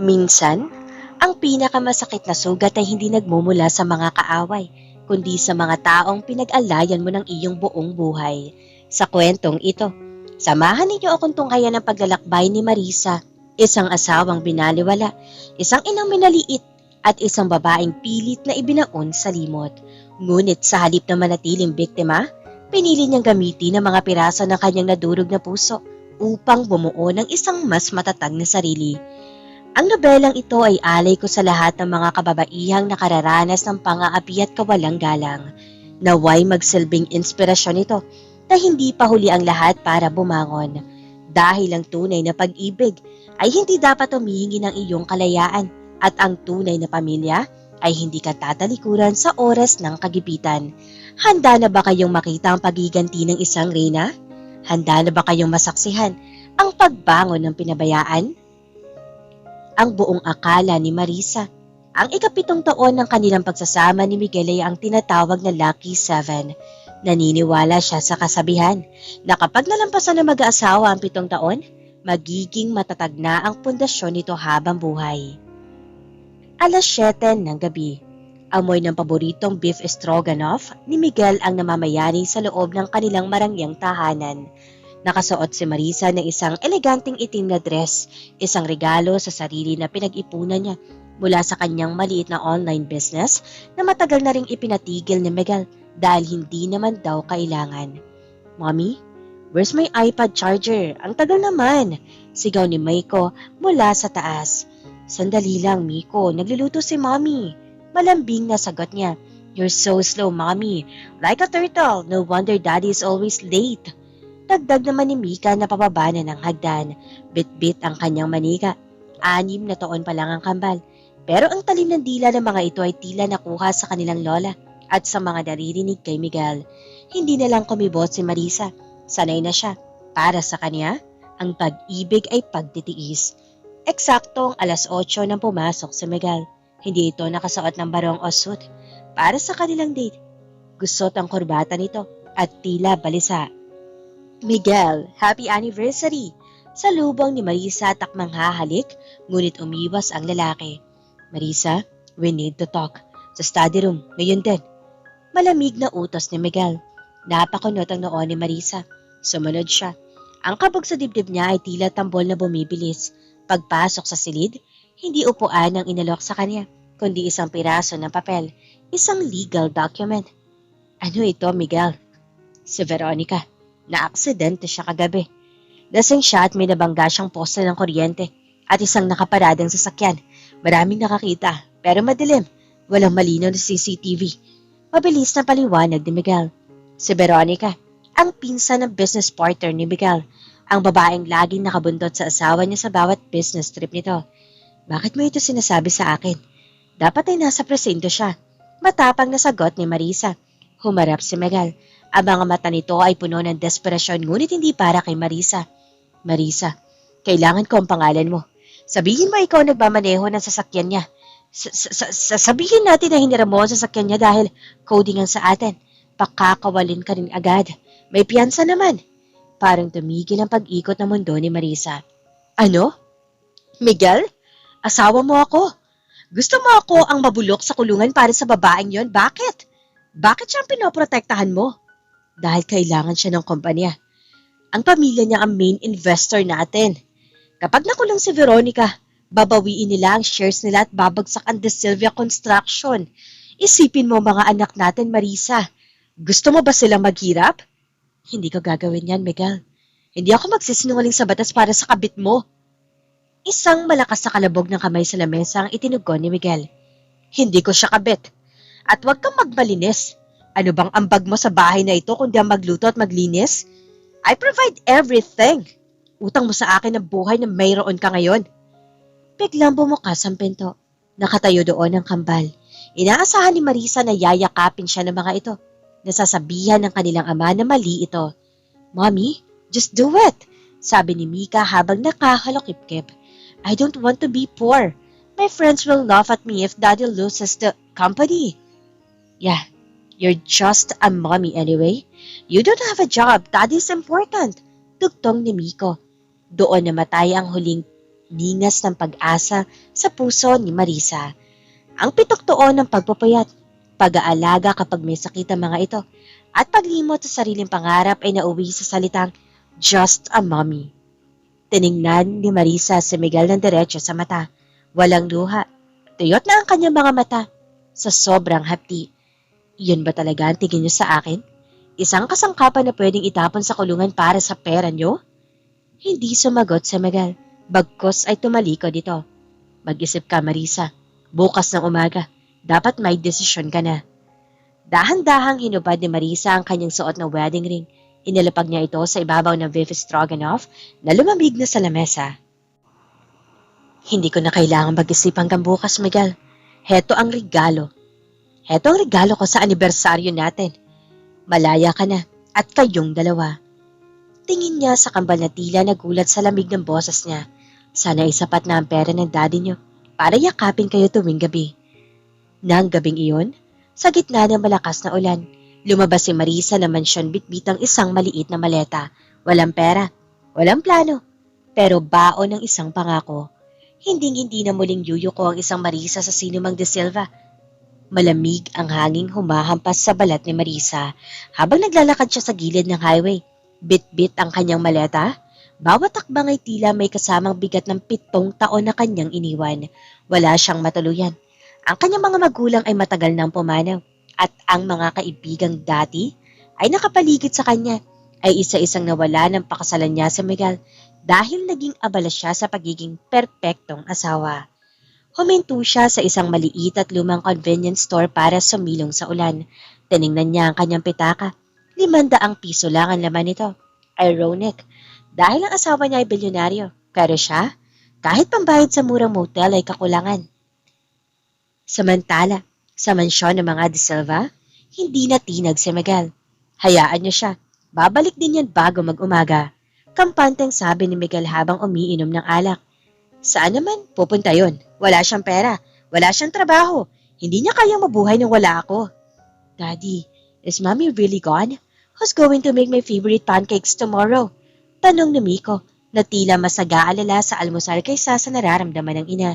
Minsan, ang pinakamasakit na sugat ay hindi nagmumula sa mga kaaway, kundi sa mga taong pinag-alayan mo ng iyong buong buhay. Sa kwentong ito, samahan ninyo akong tunghayan ng paglalakbay ni Marisa, isang asawang binaliwala, isang inang minaliit, at isang babaeng pilit na ibinaon sa limot. Ngunit sa halip na manatiling biktima, pinili niyang gamitin ang mga piraso ng kanyang nadurog na puso upang bumuo ng isang mas matatag na sarili. Ang nobelang ito ay alay ko sa lahat ng mga kababaihang nakararanas ng pang-aapi at kawalang galang. Naway magsilbing inspirasyon ito na hindi pa huli ang lahat para bumangon. Dahil ang tunay na pag-ibig ay hindi dapat humihingi ng iyong kalayaan at ang tunay na pamilya ay hindi ka tatalikuran sa oras ng kagipitan. Handa na ba kayong makita ang pagiganti ng isang reyna? Handa na ba kayong masaksihan ang pagbangon ng pinabayaan? Ang buong akala ni Marisa. Ang ika-7 taon ng kanilang pagsasama ni Miguel ay ang tinatawag na Lucky 7. Naniniwala siya sa kasabihan na kapag nalampasan ng mag-aasawa ang 7 taon, magiging matatag na ang pundasyon nito habang buhay. Alas 7 ng gabi. Amoy ng paboritong beef stroganoff ni Miguel ang namamayani sa loob ng kanilang marangyang tahanan. Nakasuot si Marisa ng isang eleganteng itim na dress, isang regalo sa sarili na pinag-ipunan niya mula sa kanyang maliit na online business na matagal na ring ipinatigil ni Miguel dahil hindi naman daw kailangan. "Mommy, where's my iPad charger? Ang tagal naman!" sigaw ni Maiko mula sa taas. "Sandali lang, Miko. Nagluluto si Mommy." Malambing na sagot niya. "You're so slow, Mommy. Like a turtle. No wonder Daddy is always late." Dagdag naman ni Mika na pababa na ng hagdan. Bit-bit ang kanyang manika. 6 na taon pa lang ang kambal. Pero ang talim ng dila ng mga ito ay tila nakuha sa kanilang lola at sa mga naririnig kay Miguel. Hindi na lang kumibot si Marisa. Sanay na siya. Para sa kanya, ang pag-ibig ay pagtitiis. Eksaktong alas 8 nang pumasok si Miguel. Hindi ito nakasuot ng barong o suit. Para sa kanilang date, gusot ang kurbata nito at tila balisa. "Miguel, happy anniversary!" Salubong ni Marisa at takmang hahalik, ngunit umiwas ang lalaki. "Marisa, we need to talk. Sa study room, ngayon din." Malamig na utos ni Miguel. Napakunot ang noo ni Marisa. Sumunod siya. Ang kabog sa dibdib niya ay tila tambol na bumibilis. Pagpasok sa silid, hindi upuan ang inalok sa kanya, kundi isang piraso ng papel, isang legal document. "Ano ito, Miguel?" "Si Veronica. Na-aksidente siya kagabi. Lasing siya at may nabangga siyang poste ng kuryente at isang nakaparadang sasakyan. Maraming nakakita, pero madilim. Walang malinaw na CCTV." Mabilis na paliwanag ni Miguel. Si Veronica, ang pinsan ng business partner ni Miguel, ang babaeng laging nakabundot sa asawa niya sa bawat business trip nito. "Bakit mo ito sinasabi sa akin? Dapat ay nasa presinto siya." Matapang na sagot ni Marisa. Humarap si Miguel. Ang mga mata nito ay puno ng desperasyon ngunit hindi para kay Marisa. "Marisa, kailangan ko ang pangalan mo. Sabihin mo ikaw nagmamaneho ng sasakyan niya. Sabihin natin na hinira mo ang sasakyan niya dahil coding ang sa atin. Pakakawalin ka rin agad. May piyansa naman." Parang tumigil ang pag-ikot ng mundo ni Marisa. "Ano? Miguel? Asawa mo ako? Gusto mo ako ang mabulok sa kulungan para sa babaeng yon? Bakit? Bakit siya ang pinoprotektahan mo?" "Dahil kailangan siya ng kumpanya. Ang pamilya niya ang main investor natin. Kapag nakulong si Veronica, babawiin nila ang shares nila at babagsak ang De Silvia Construction. Isipin mo mga anak natin, Marisa. Gusto mo ba silang maghirap?" "Hindi ko gagawin yan, Miguel. Hindi ako magsisinungaling sa batas para sa kabit mo." Isang malakas na kalabog ng kamay sa lamesa ang itinugon ni Miguel. "Hindi ko siya kabit. At huwag kang magmalinis. Ano bang ambag mo sa bahay na ito kundi ang magluto at maglinis? I provide everything. Utang mo sa akin ang buhay na mayroon ka ngayon." Biglang bumukas ang pinto. Nakatayo doon ang kambal. Inaasahan ni Marisa na yayakapin siya ng mga ito. Nasasabihan ng kanilang ama na mali ito. "Mommy, just do it," sabi ni Mika habang nakahalokip-kip. "I don't want to be poor. My friends will laugh at me if Daddy loses the company." "Yeah, you're just a mommy anyway. You don't have a job. Daddy's important," tugtong ni Miko. Doon namatay ang huling Ningas ng pag-asa sa puso ni Marisa. Ang pituktoon ng pagpapayat, pag-aalaga kapag may sakit ang mga ito, at paglimot sa sariling pangarap ay nauwi sa salitang, just a mommy. Tiningnan ni Marisa si Miguel ng diretso sa mata. Walang luha. Tuyot na ang kanyang mga mata sa sobrang hapti. Iyon ba talaga ang tingin niyo sa akin? Isang kasangkapan na pwedeng itapon sa kulungan para sa pera niyo? Hindi sumagot si Miguel. Bagkos ay tumalikod ito. Mag-isip ka, Marisa. Bukas ng umaga, dapat may desisyon ka na. Dahan-dahang hinubad ni Marisa ang kanyang suot na wedding ring. Inilapag niya ito sa ibabaw ng beef stroganoff na lumamig na sa lamesa. Hindi ko na kailangan mag-isip hanggang bukas, Miguel. Heto ang regalo. Heto ang regalo ko sa anibersaryo natin. Malaya ka na at kayong dalawa. Tingin niya sa kambal na tila nagulat sa lamig ng boses niya. Sana ay sapat na ang pera ng daddy niyo para yakapin kayo tuwing gabi. Nang gabing iyon, sa gitna ng malakas na ulan, lumabas si Marisa na mansyon bitbit ang isang maliit na maleta. Walang pera, walang plano, pero baon ng isang pangako. Hinding-hindi na muling yuyuko ang isang Marisa sa sinumang de Silva. Malamig ang hanging humahampas sa balat ni Marisa habang naglalakad siya sa gilid ng highway. Bit-bit ang kanyang maleta. Bawat takbang ay tila may kasamang bigat ng 7 taon na kanyang iniwan. Wala siyang matuluyan. Ang kanyang mga magulang ay matagal nang pumanaw at ang mga kaibigang dati ay nakapaligid sa kanya ay isa-isang nawala ng pakasalan niya sa Miguel dahil naging abala siya sa pagiging perpektong asawa. Huminto siya sa isang maliit at lumang convenience store para sumilong sa ulan. Tiningnan niya ang kanyang pitaka. 500 piso lang ang laman nito. Ironic, dahil ang asawa niya ay bilyonaryo. Pero siya, kahit pambayad sa murang motel ay kakulangan. Samantala, sa mansyon ng mga De Silva, hindi natinag si Miguel. Hayaan niyo siya, babalik din yan bago mag-umaga. Kampanteng sabi ni Miguel habang umiinom ng alak. Saan naman pupunta yon? Wala siyang pera, wala siyang trabaho. Hindi niya kayang mabuhay nang wala ako. Daddy, is Mommy really gone? Who's going to make my favorite pancakes tomorrow? Tanong ni Miko na tila mas nag-aalala sa almusal kaysa sa nararamdaman ng ina.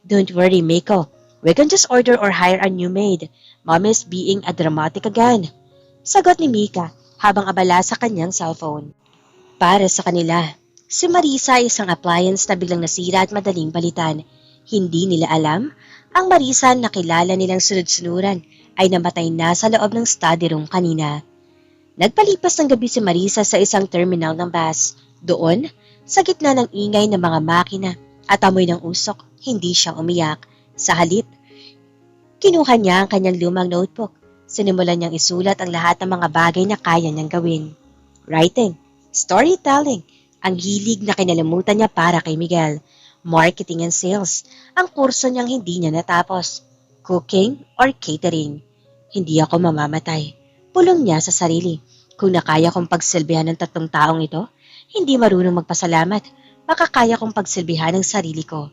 Don't worry, Miko. We can just order or hire a new maid. Mommy's being a dramatic again. Sagot ni Mika habang abala sa kanyang cellphone. Para sa kanila, si Marisa ay isang appliance na biglang nasira at madaling balitan. Hindi nila alam, ang Marisa na kilala nilang sunod-sunuran ay namatay na sa loob ng study room kanina. Nagpalipas ng gabi si Marisa sa isang terminal ng bus. Doon, sa gitna ng ingay ng mga makina at amoy ng usok, hindi siya umiyak. Sa halip, kinuha niya ang kanyang lumang notebook. Sinimulan niyang isulat ang lahat ng mga bagay na kaya niyang gawin. Writing, storytelling, ang hilig na kinalimutan niya para kay Miguel. Marketing and sales, ang kurso niyang hindi niya natapos. Cooking or catering. Hindi ako mamamatay. Pulong niya sa sarili. Kung nakaya kong pagsilbihan ng 3 taong ito, hindi marunong magpasalamat, makakaya kong pagsilbihan ng sarili ko.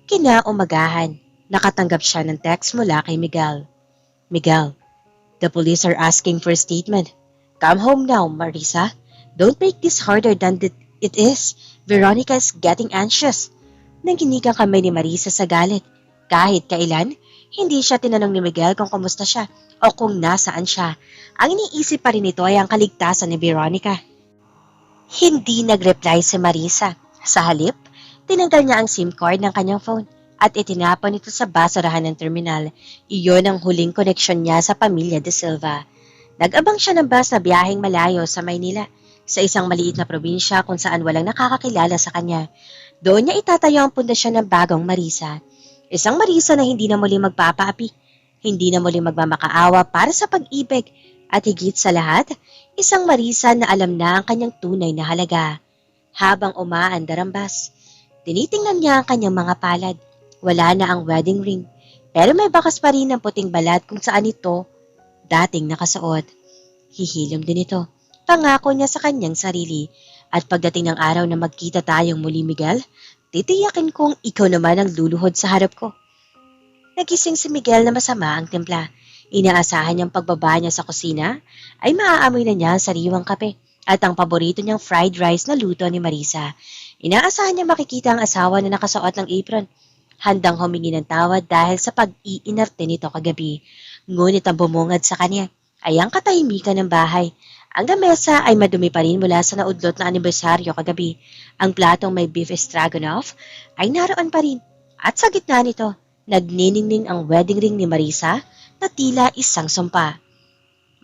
Kinaumagahan, nakatanggap siya ng text mula kay Miguel. Miguel, the police are asking for a statement. Come home now, Marisa. Don't make this harder than it is. Veronica is getting anxious. Nanginig ang kamay ni Marisa sa galit. Kahit kailan, hindi siya tinanong ni Miguel kung kumusta siya o kung nasaan siya. Ang iniisip pa rin ito ay ang kaligtasan ni Veronica. Hindi nag-reply si Marisa. Sa halip, tinanggal niya ang SIM card ng kanyang phone at itinapon ito sa basurahan ng terminal. Iyon ang huling koneksyon niya sa pamilya De Silva. Nag-abang siya ng bus na biyaheng malayo sa Maynila, sa isang maliit na probinsya kung saan walang nakakakilala sa kanya. Doon niya itatayo ang pundasyon ng bagong Marisa. Isang Marisa na hindi na muli magpapaapi, hindi na muli magmamakaawa para sa pag-ibig, at higit sa lahat, isang Marisa na alam na ang kanyang tunay na halaga. Habang umaandar ang bus, tinitingnan niya ang kanyang mga palad. Wala na ang wedding ring, pero may bakas pa rin ang puting balat kung saan ito dating nakasuot. Hihilom din ito. Pangako niya sa kanyang sarili. At pagdating ng araw na magkita tayong muli, Miguel, titiyakin kong ikaw naman ang luluhod sa harap ko. Nagising si Miguel na masama ang timpla. Inaasahan niyang pagbaba niya sa kusina ay maaamoy na niya ang sariwang kape at ang paborito niyang fried rice na luto ni Marisa. Inaasahan niya makikita ang asawa na nakasuot ng apron. Handang humingi ng tawad dahil sa pag-iinarte nito kagabi. Ngunit ang bumungad sa kanya ay ang katahimikan ng bahay. Ang lamesa ay madumi pa rin mula sa naudlot na anibersaryo kagabi. Ang platong may beef stroganoff ay naroon pa rin. At sa gitna nito, nagniningning ang wedding ring ni Marisa na tila isang sumpa.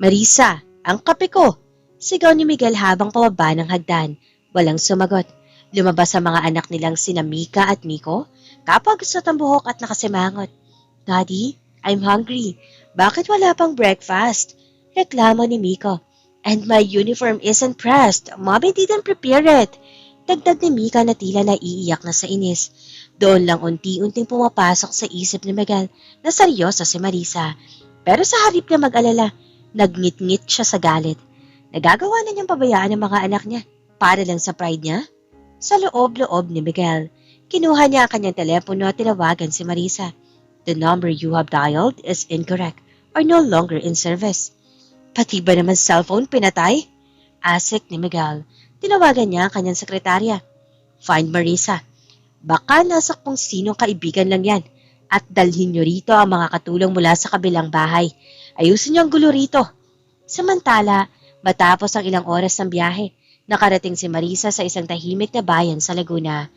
"Marisa, ang kape ko!" Sigaw ni Miguel habang pababa ng hagdan. Walang sumagot. Lumabas ang mga anak nilang sina Mika at Miko, kapagusot ang buhok at nakasimangot. "Daddy, I'm hungry. Bakit wala pang breakfast?" Reklamo ni Miko. "And my uniform isn't pressed. Mommy didn't prepare it." Dagdag ni Mika na tila naiiyak na sa inis. Doon lang unti-unting pumapasok sa isip ni Miguel na seryoso si Marisa. Pero sa halip na mag-alala, nagngit-ngit siya sa galit. Nagagawa na niyang pabayaan ang mga anak niya para lang sa pride niya. Sa loob-loob ni Miguel, kinuha niya ang kanyang telepono at tinawagan si Marisa. "The number you have dialed is incorrect or no longer in service." "Pati ba naman cellphone pinatay?" Asik ni Miguel. Tinawagan niya ang kanyang sekretarya. "Find Marisa. Baka nasa kung sinong kaibigan lang yan. At dalhin niyo rito ang mga katulong mula sa kabilang bahay. Ayusin niyo ang gulo rito." Samantala, matapos ang ilang oras ng biyahe, nakarating si Marisa sa isang tahimik na bayan sa Laguna.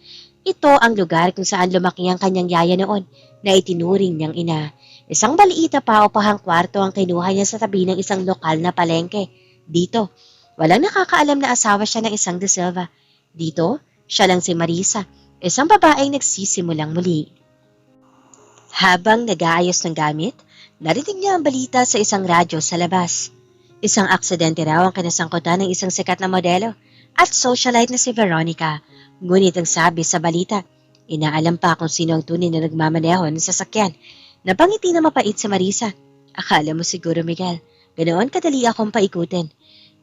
Ito ang lugar kung saan lumaki ang kanyang yaya noon na itinuring niyang ina. Isang baliita pa o pahang kwarto ang kinuha niya sa tabi ng isang lokal na palengke. Dito, walang nakakaalam na asawa siya ng isang De Silva. Dito, siya lang si Marisa, isang babaeng nagsisimulang muli. Habang nag-aayos ng gamit, narinig niya ang balita sa isang radyo sa labas. Isang aksidente raw ang kinasangkutan ng isang sikat na modelo at socialite na si Veronica. Ngunit ang sabi sa balita, inaalam pa kung sino ang tunay na nagmamaneho ng sasakyan. Napangiti na mapait si Marisa. "Akala mo siguro, Miguel, ganoon kadali akong paikutin."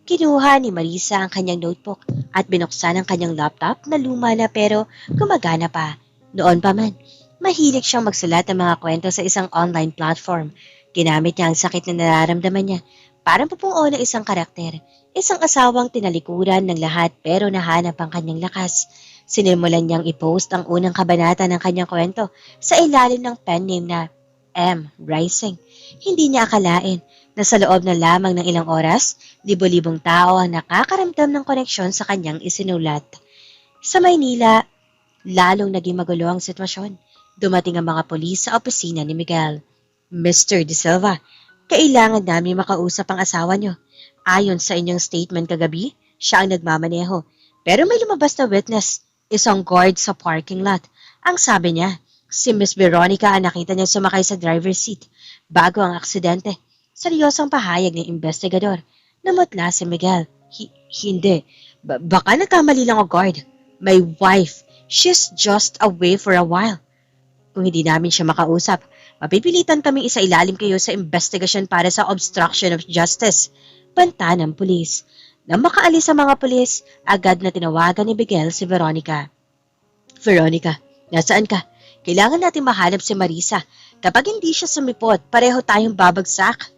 Kinuha ni Marisa ang kanyang notebook at binuksan ang kanyang laptop na luma na pero gumagana pa. Noon pa man, mahilig siyang magsulat ng mga kwento sa isang online platform. Ginamit niya ang sakit na nararamdaman niya para mapupuo ng isang karakter, isang asawang tinalikuran ng lahat pero nahanap ang kanyang lakas. Sinimulan niyang i-post ang unang kabanata ng kanyang kwento sa ilalim ng pen name na M. Rising. Hindi niya akalain na sa loob na lamang ng ilang oras, libo-libong tao ang nakakaramdam ng koneksyon sa kanyang isinulat. Sa Maynila, lalong naging magulo ang sitwasyon. Dumating ang mga pulis sa opisina ni Miguel. "Mr. De Silva, kailangan namin makausap ang asawa niyo. Ayon sa inyong statement kagabi, siya ang nagmamaneho. Pero may lumabas na witness, isang guard sa parking lot. Ang sabi niya, si Miss Veronica ang nakita niya sumakay sa driver's seat bago ang aksidente." Seryosong pahayag ng investigador. Namutla si Miguel. Hindi. Baka nagkamali lang ang guard. My wife, she's just away for a while. Kung hindi namin siya makausap, mapipilitan kaming isailalim kayo sa investigasyon para sa obstruction of justice. Banta ng pulis. Nang makaalis ang mga pulis, agad na tinawagan ni Miguel si Veronica. "Veronica, nasaan ka? Kailangan natin mahanap si Marisa. Kapag hindi siya sumipot, pareho tayong babagsak."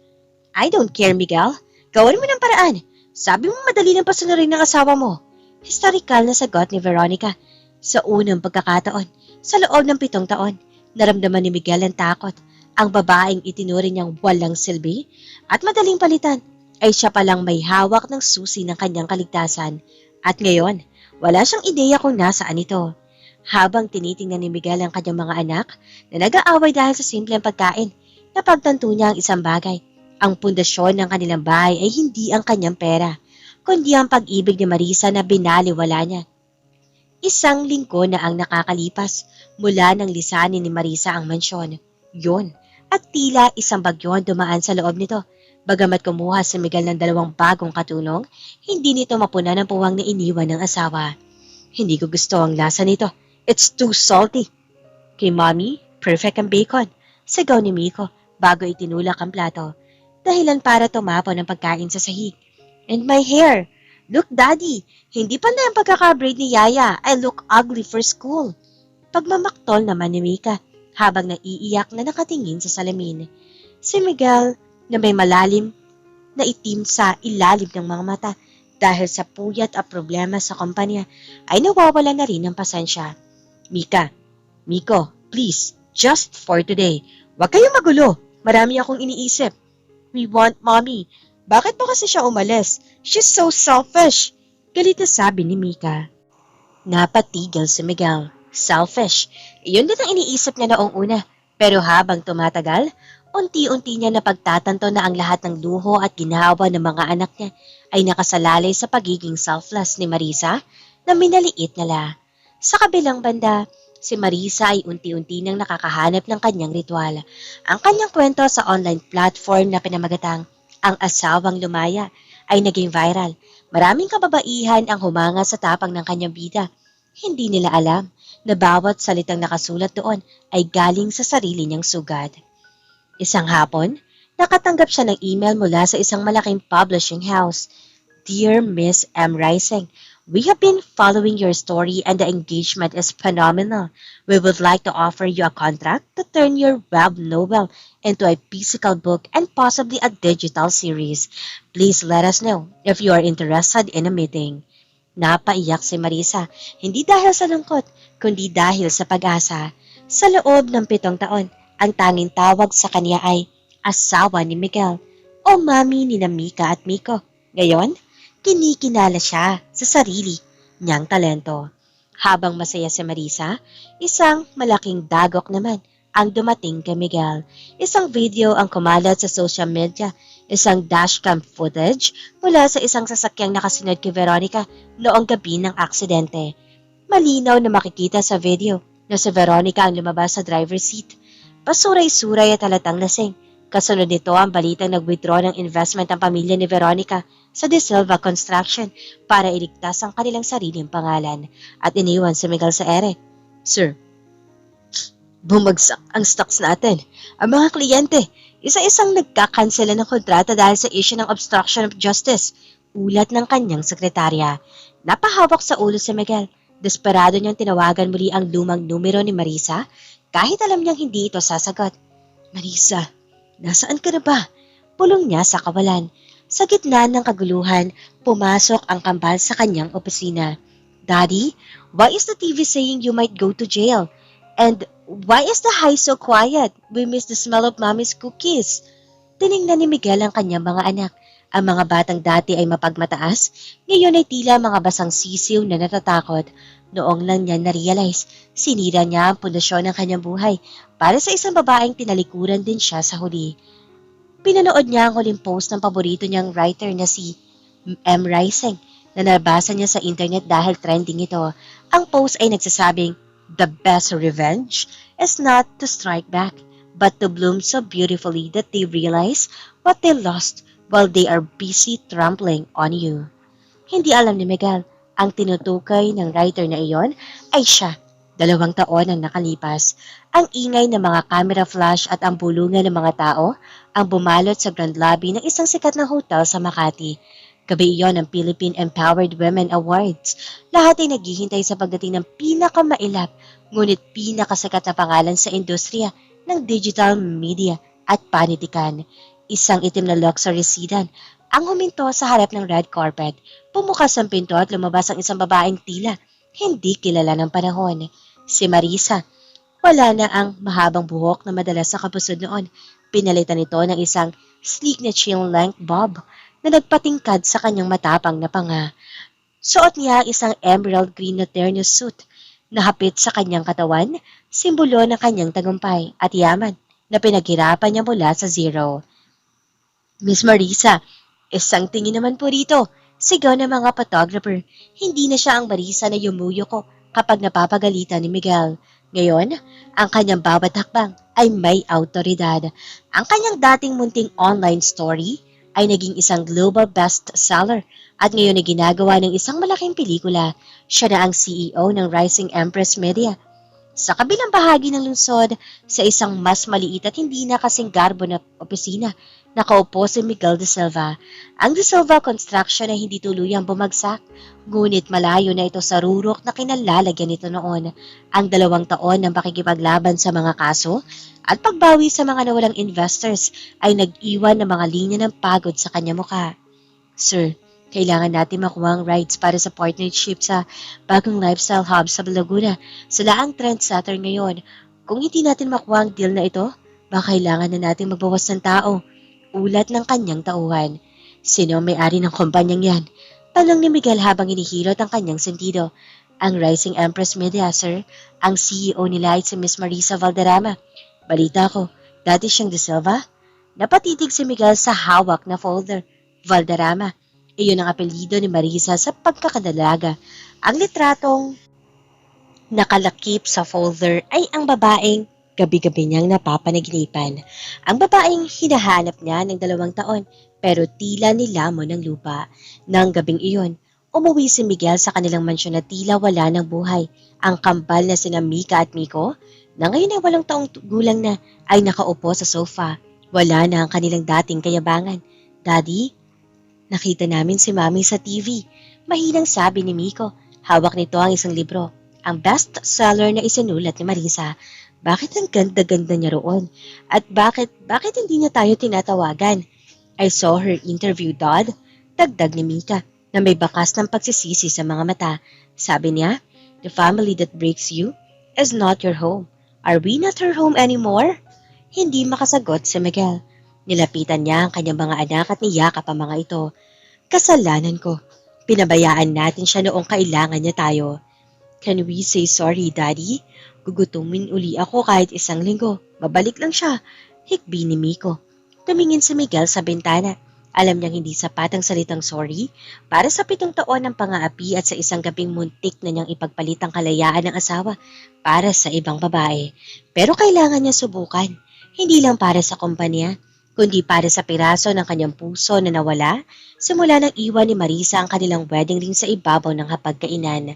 "I don't care, Miguel. Gawin mo ng paraan. Sabi mo madali ng pasunurin ng asawa mo." Historical na sagot ni Veronica. Sa unang pagkakataon, sa loob ng 7 taon, naramdaman ni Miguel ang takot. Ang babaeng itinuring niyang walang silbi at madaling palitan ay siya palang may hawak ng susi ng kanyang kaligtasan. At ngayon, wala siyang ideya kung nasaan ito. Habang tinitingnan ni Miguel ang kanyang mga anak na nag-aaway dahil sa simpleng pagkain, napagtanto niya ang isang bagay. Ang pundasyon ng kanilang bahay ay hindi ang kanyang pera, kundi ang pag-ibig ni Marisa na binaliwala niya. Isang linggo na ang nakakalipas mula nang lisanin ni Marisa ang mansyon. Yun, at tila isang bagyo ang dumaan sa loob nito. Bagamat kumuha si Miguel ng 2 bagong katulong, hindi nito mapunan ang puwang na iniwan ng asawa. "Hindi ko gusto ang lasa nito. It's too salty." "Kay Mommy, perfect ang bacon," sigaw ni Miko bago itinulak ang plato. Dahilan para tumapon ang pagkain sa sahig. "And my hair. Look, Daddy, hindi pa na ang pagkaka-braid ni Yaya. I look ugly for school." Pagmamaktol naman ni Mika habang naiiyak na nakatingin sa salamin. Si Miguel na may malalim na itim sa ilalim ng mga mata, dahil sa puyat at problema sa kumpanya ay nawawala na rin ng pasensya. Miko, please, just for today. Huwag kayong magulo. Marami akong iniisip. We want mommy. Bakit pa kasi siya umalis? She's so selfish. Galit na sabi ni Mika. Napatigil si Miguel. Selfish. Iyon din ang iniisip niya noong una. Pero habang tumatagal, unti-unti niya napagtatanto na ang lahat ng luho at ginhawa ng mga anak niya ay nakasalalay sa pagiging selfless ni Marisa na minaliit nila. Sa kabilang banda, si Marisa ay unti-unti nang nakakahanap ng kanyang ritual. Ang kanyang kwento sa online platform na pinamagatang Ang Asawang Lumaya ay naging viral. Maraming kababaihan ang humanga sa tapang ng kanyang bida. Hindi nila alam na bawat salitang nakasulat doon ay galing sa sarili niyang sugat. Isang hapon, nakatanggap siya ng email mula sa isang malaking publishing house. Dear Miss M. Rising, we have been following your story and the engagement is phenomenal. We would like to offer you a contract to turn your web novel into a physical book and possibly a digital series. Please let us know if you are interested in a meeting. Napaiyak si Marisa, hindi dahil sa lungkot, kundi dahil sa pag-asa. Sa loob ng 7 taon, ang tanging tawag sa kanya ay asawa ni Miguel o mami ni Mika at Miko. Ngayon, kinikinala siya sa sarili niyang talento. Habang masaya si Marisa, isang malaking dagok naman ang dumating kay Miguel. Isang video ang kumalat sa social media, isang dashcam footage mula sa isang sasakyang nakasunod kay Veronica noong gabi ng aksidente. Malinaw na makikita sa video na si Veronica ang lumabas sa driver's seat. Pasuray-suray at halatang lasing. Kasunod nito ang balitang nag-withdraw ng investment ang pamilya ni Veronica sa De Silva Construction para iligtas ang kanilang sariling pangalan at iniwan si Miguel sa ere. Sir, bumagsak ang stocks natin. Ang mga kliyente, isa-isang nagkakansela ng kontrata dahil sa issue ng obstruction of justice. Ulat ng kanyang sekretarya. Napahawak sa ulo si Miguel. Desperado niyang tinawagan muli ang lumang numero ni Marisa kahit alam niyang hindi ito sasagot. Marisa, nasaan ka na ba? Pulong niya sa kawalan. Sa gitna ng kaguluhan, pumasok ang kambal sa kanyang opisina. Daddy, why is the TV saying you might go to jail? And why is the house so quiet? We miss the smell of mommy's cookies. Tiningnan ni Miguel ang kanyang mga anak. Ang mga batang dati ay mapagmataas, ngayon ay tila mga basang sisiw na natatakot. Noong lang niya na-realize, sinira niya ang pundasyon ng kanyang buhay para sa isang babaeng tinalikuran din siya sa huli. Pinanood niya ang huling post ng paborito niyang writer na si M. Rising na nabasa niya sa internet dahil trending ito. Ang post ay nagsasabing, "The best revenge is not to strike back, but to bloom so beautifully that they realize what they lost while they are busy trampling on you." Hindi alam ni Miguel, ang tinutukoy ng writer na iyon ay siya. 2 taon ang nakalipas. Ang ingay ng mga camera flash at ang bulungan ng mga tao ang bumalot sa grand lobby ng isang sikat na hotel sa Makati. Gabi iyon ng Philippine Empowered Women Awards. Lahat ay naghihintay sa pagdating ng pinakamailap, ngunit pinakasikat na pangalan sa industriya ng digital media at panitikan. Isang itim na luxury sedan ang huminto sa harap ng red carpet. Pumukas ang pinto at lumabas ang isang babaeng tila hindi kilala ng panahon. Si Marisa. Wala na ang mahabang buhok na madalas sa kapusod noon. Pinalitan ito ng isang sleek na chin-length bob na nagpatingkad sa kanyang matapang na panga. Suot niya isang emerald green na terno suit na hapit sa kanyang katawan, simbolo ng kanyang tagumpay at yaman na pinaghirapan niya mula sa zero. Miss Marisa, isang tingin naman po rito. Sigaw ng mga photographer. Hindi na siya ang Marisa na yumuyo ko kapag napapagalitan ni Miguel. Ngayon, ang kanyang bawat hakbang ay may autoridad. Ang kanyang dating munting online story ay naging isang global bestseller at ngayon ay ginagawa ng isang malaking pelikula. Siya na ang CEO ng Rising Empress Media. Sa kabilang bahagi ng lungsod, sa isang mas maliit at hindi na kasing garbo na opisina, nakaupo si Miguel De Silva. Ang De Silva Construction ay hindi tuluyang bumagsak, ngunit malayo na ito sa rurok na kinalalagyan nito noon. Ang 2 taon ng pakikipaglaban sa mga kaso at pagbawi sa mga nawalang investors ay nag-iwan ng mga linya ng pagod sa kanya mukha. Sir, Kailangan natin makuha ang rights para sa partnership sa bagong lifestyle hub sa Laguna. Sila ang trendsetter ngayon. Kung hindi natin makuha ang deal na ito, baka kailangan na natin magbawas ng tao. Ulat ng kanyang tauhan. Sino ang may-ari ng kumpanyang yan? Tanong ni Miguel habang inihilot ang kanyang sentido. Ang Rising Empress Media, sir. Ang CEO nila ay si Miss Marisa Valderrama. Balita ko, dati siyang De Silva? Napatitig si Miguel sa hawak na folder. Valderrama. Iyon ang apelyido ni Marisa sa pagkakadalaga. Ang litratong nakalakip sa folder ay ang babaeng gabi-gabi niyang napapanaginipan. Ang babaeng hinahanap niya ng 2 taon pero tila nilamon ng lupa. Nang gabing iyon, umuwi si Miguel sa kanilang mansyon na tila wala ng buhay. Ang kambal na sina Mika at Miko, na ngayon ay 8 taong gulang na, ay nakaupo sa sofa. Wala na ang kanilang dating kayabangan. Daddy, nakita namin si Mami sa TV. Mahinang sabi ni Miko. Hawak nito ang isang libro. Ang bestseller na isinulat ni Marisa. Bakit ang ganda-ganda niya roon? At bakit hindi niya tayo tinatawagan? I saw her interview, Dad. Dagdag ni Mika na may bakas ng pagsisisi sa mga mata. Sabi niya, the family that breaks you is not your home. Are we not her home anymore? Hindi makasagot si Miguel. Nilapitan niya ang kanyang mga anak at niyakap ang mga ito. Kasalanan ko. Pinabayaan natin siya noong kailangan niya tayo. Can we say sorry, Daddy? Gugutumin uli ako kahit 1 linggo. Babalik lang siya. Hikbi ni Miko. Tumingin si Miguel sa bintana. Alam niyang hindi sapat ang salitang sorry para sa 7 taon ng pang-aapi at sa isang gabing muntik na niyang ipagpalit ang kalayaan ng asawa para sa ibang babae. Pero kailangan niya subukan. Hindi lang para sa kumpanya, kundi para sa piraso ng kanyang puso na nawala simula nang iwan ni Marisa ang kanilang wedding ring sa ibabaw ng hapagkainan.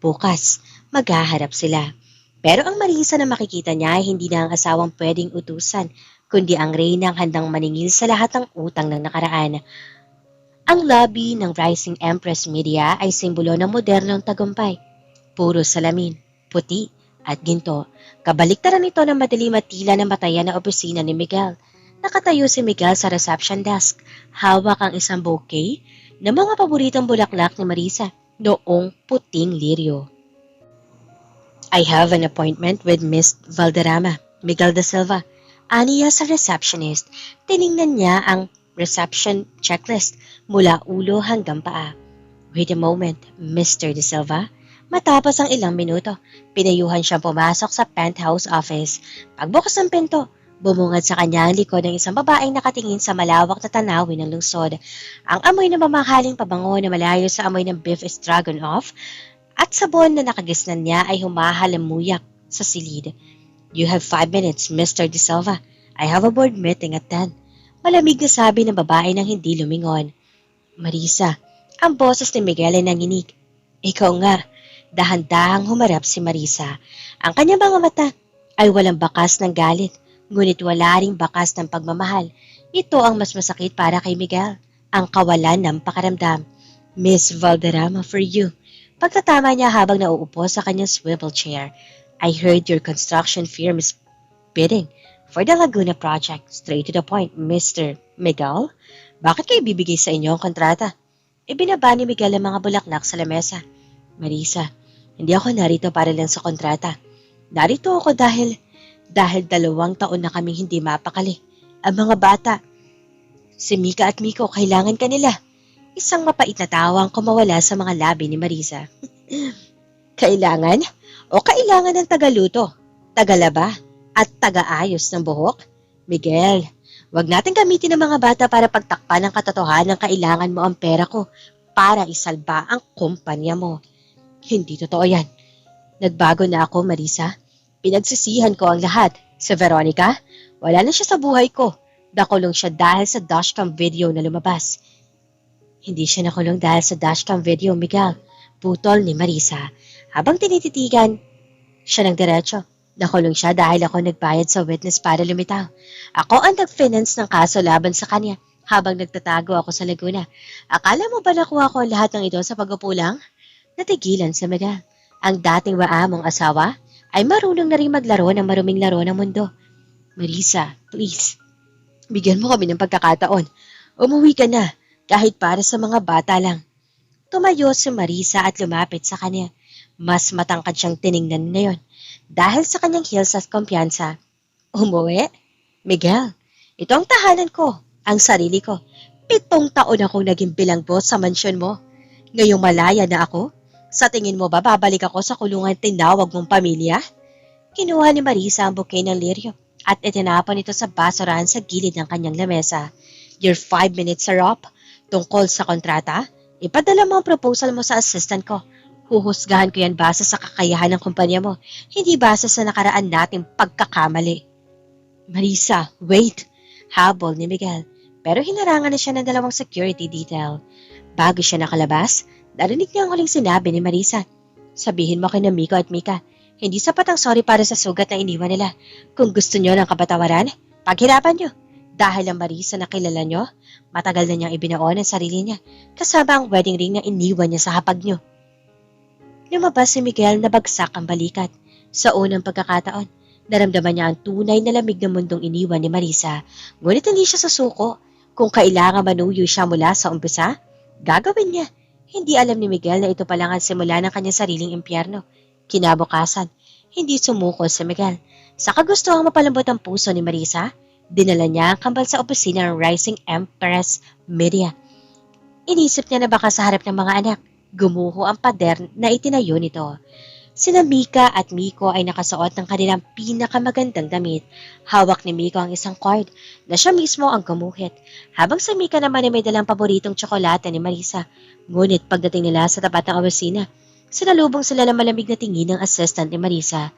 Bukas, maghaharap sila. Pero ang Marisa na makikita niya ay hindi na ang asawang pwedeng utusan, kundi ang reyna ang handang maningil sa lahat ng utang ng nakaraan. Ang lobby ng Rising Empress Media ay simbolo ng modernong tagumpay. Puro salamin, puti at ginto. Kabaliktaran nito ng madilim at tila na matayan na opisina ni Miguel. Nakatayo si Miguel sa reception desk. Hawak ang isang bouquet ng mga paboritong bulaklak ni Marisa noong puting liryo. I have an appointment with Miss Valderrama, Miguel de Silva. Aniya sa receptionist. Tiningnan niya ang reception checklist mula ulo hanggang paa. Wait a moment, Mr. de Silva. Matapos ang ilang minuto, pinayuhan siyang pumasok sa penthouse office. Pagbukas ng pinto, bumungad sa kanya ang likod ng isang babaeng nakatingin sa malawak na tanawin ng lungsod. Ang amoy ng mamahaling pabango na malayo sa amoy ng beef stroganoff at sabon na nakagisnan niya ay humahalamuyak sa silid. You have 5 minutes, Mr. De Silva. I have a board meeting at 10. Malamig na sabi ng babae nang hindi lumingon. Marisa, ang boses ni Miguel ay nanginig. Ikaw nga, dahan-dahang humarap si Marisa. Ang kanyang mga mata ay walang bakas ng galit, ngunit wala ring bakas ng pagmamahal. Ito ang mas masakit para kay Miguel, ang kawalan ng pakaramdam. Miss Valderrama, for you. Pagkatama niya habang nauupo sa kanyang swivel chair, I heard your construction firm is bidding for the Laguna project. Straight to the point, Mr. Miguel. Bakit kayo bibigay sa inyo ang kontrata? Ibinaba ni Miguel ang mga bulaklak sa lamesa. Marisa, hindi ako narito para lang sa kontrata. Narito ako dahil 2 taon na kaming hindi mapakali. Ang mga bata, si Mika at Miko, kailangan kanila. Isang mapait na tawa ang kumawala sa mga labi ni Marisa. Kailangan? O kailangan ng tagaluto, tagalaba, at tagaayos ng buhok? Miguel, wag natin gamitin ang mga bata para pagtakpan ng katotohanan. Kailangan mo ang pera ko para isalba ang kumpanya mo. Hindi totoo yan. Nagbago na ako, Marisa. Pinagsisihan ko ang lahat. Si Veronica, wala na siya sa buhay ko. Nakulong siya dahil sa dashcam video na lumabas. Hindi siya nakulong dahil sa dashcam video, Miguel. Putol ni Marisa. Habang tinititigan siya ng diretso, nakulong siya dahil ako nagbayad sa witness para lumitaw. Ako ang nag-finance ng kaso laban sa kanya habang nagtatago ako sa Laguna. Akala mo ba nakuha ko lahat ng ito sa pag-upulang? Natigilan si Miguel. Ang dating waamong asawa ay marunong na rin maglaro ng maruming laro ng mundo. Marisa, please, bigyan mo kami ng pagkakataon. Umuwi ka na. kahit para sa mga bata lang. Tumayo si Marisa at lumapit sa kanya. Mas matangkad siyang tiningnan ngayon dahil sa kanyang heels at kumpiyansa. Umuwi? Miguel, ito ang tahanan ko, ang sarili ko. 7 taon akong naging bilanggo sa mansyon mo. Ngayong malaya na ako, sa tingin mo ba babalik ako sa kulungan tinawag mong pamilya? Kinuha ni Marisa ang bouquet ng liryo at itinapon ito sa basurahan sa gilid ng kanyang lamesa. Your 5 minutes are up. Tungkol sa kontrata, ipadala mo ang proposal mo sa assistant ko. Huhusgahan ko yan base sa kakayahan ng kumpanya mo, hindi base sa nakaraan nating pagkakamali. Marisa, wait! Habol ni Miguel, pero hinarangan na siya ng 2 security detail. Bago siya nakalabas, narinig niya ang huling sinabi ni Marisa. Sabihin mo kay na Miko at Mika, hindi sapat ang sorry para sa sugat na iniwan nila. Kung gusto niyo ng kapatawaran, paghirapan niyo. Dahil ang Marisa na kilala niyo, matagal na niyang ibinaon ang sarili niya, kasama ang wedding ring na iniwan niya sa hapag niyo. Lumabas si Miguel na bagsak ang balikat. Sa unang pagkakataon, naramdaman niya ang tunay na lamig ng mundong iniwan ni Marisa, ngunit hindi siya susuko. Kung kailangan manuyo siya mula sa umpisa, gagawin niya. Hindi alam ni Miguel na ito pa lang ang simula ng kanyang sariling impyerno. Kinabukasan, hindi sumuko si Miguel. Sa kagustuhang mapalambot ang puso ni Marisa, dinala niya ang kambal sa opisina ng Rising Empress Media. Inisip niya na baka sa harap ng mga anak, gumuho ang pader na itinayo nito. Sina Mika at Miko ay nakasuot ng kanilang pinakamagandang damit. Hawak ni Miko ang isang card na siya mismo ang gumuhit, habang sa Mika naman ay may dalang paboritong tsokolate ni Marisa. Ngunit pagdating nila sa tapat ng opisina, sinalubong sila ng malamig na tingin ng assistant ni Marisa.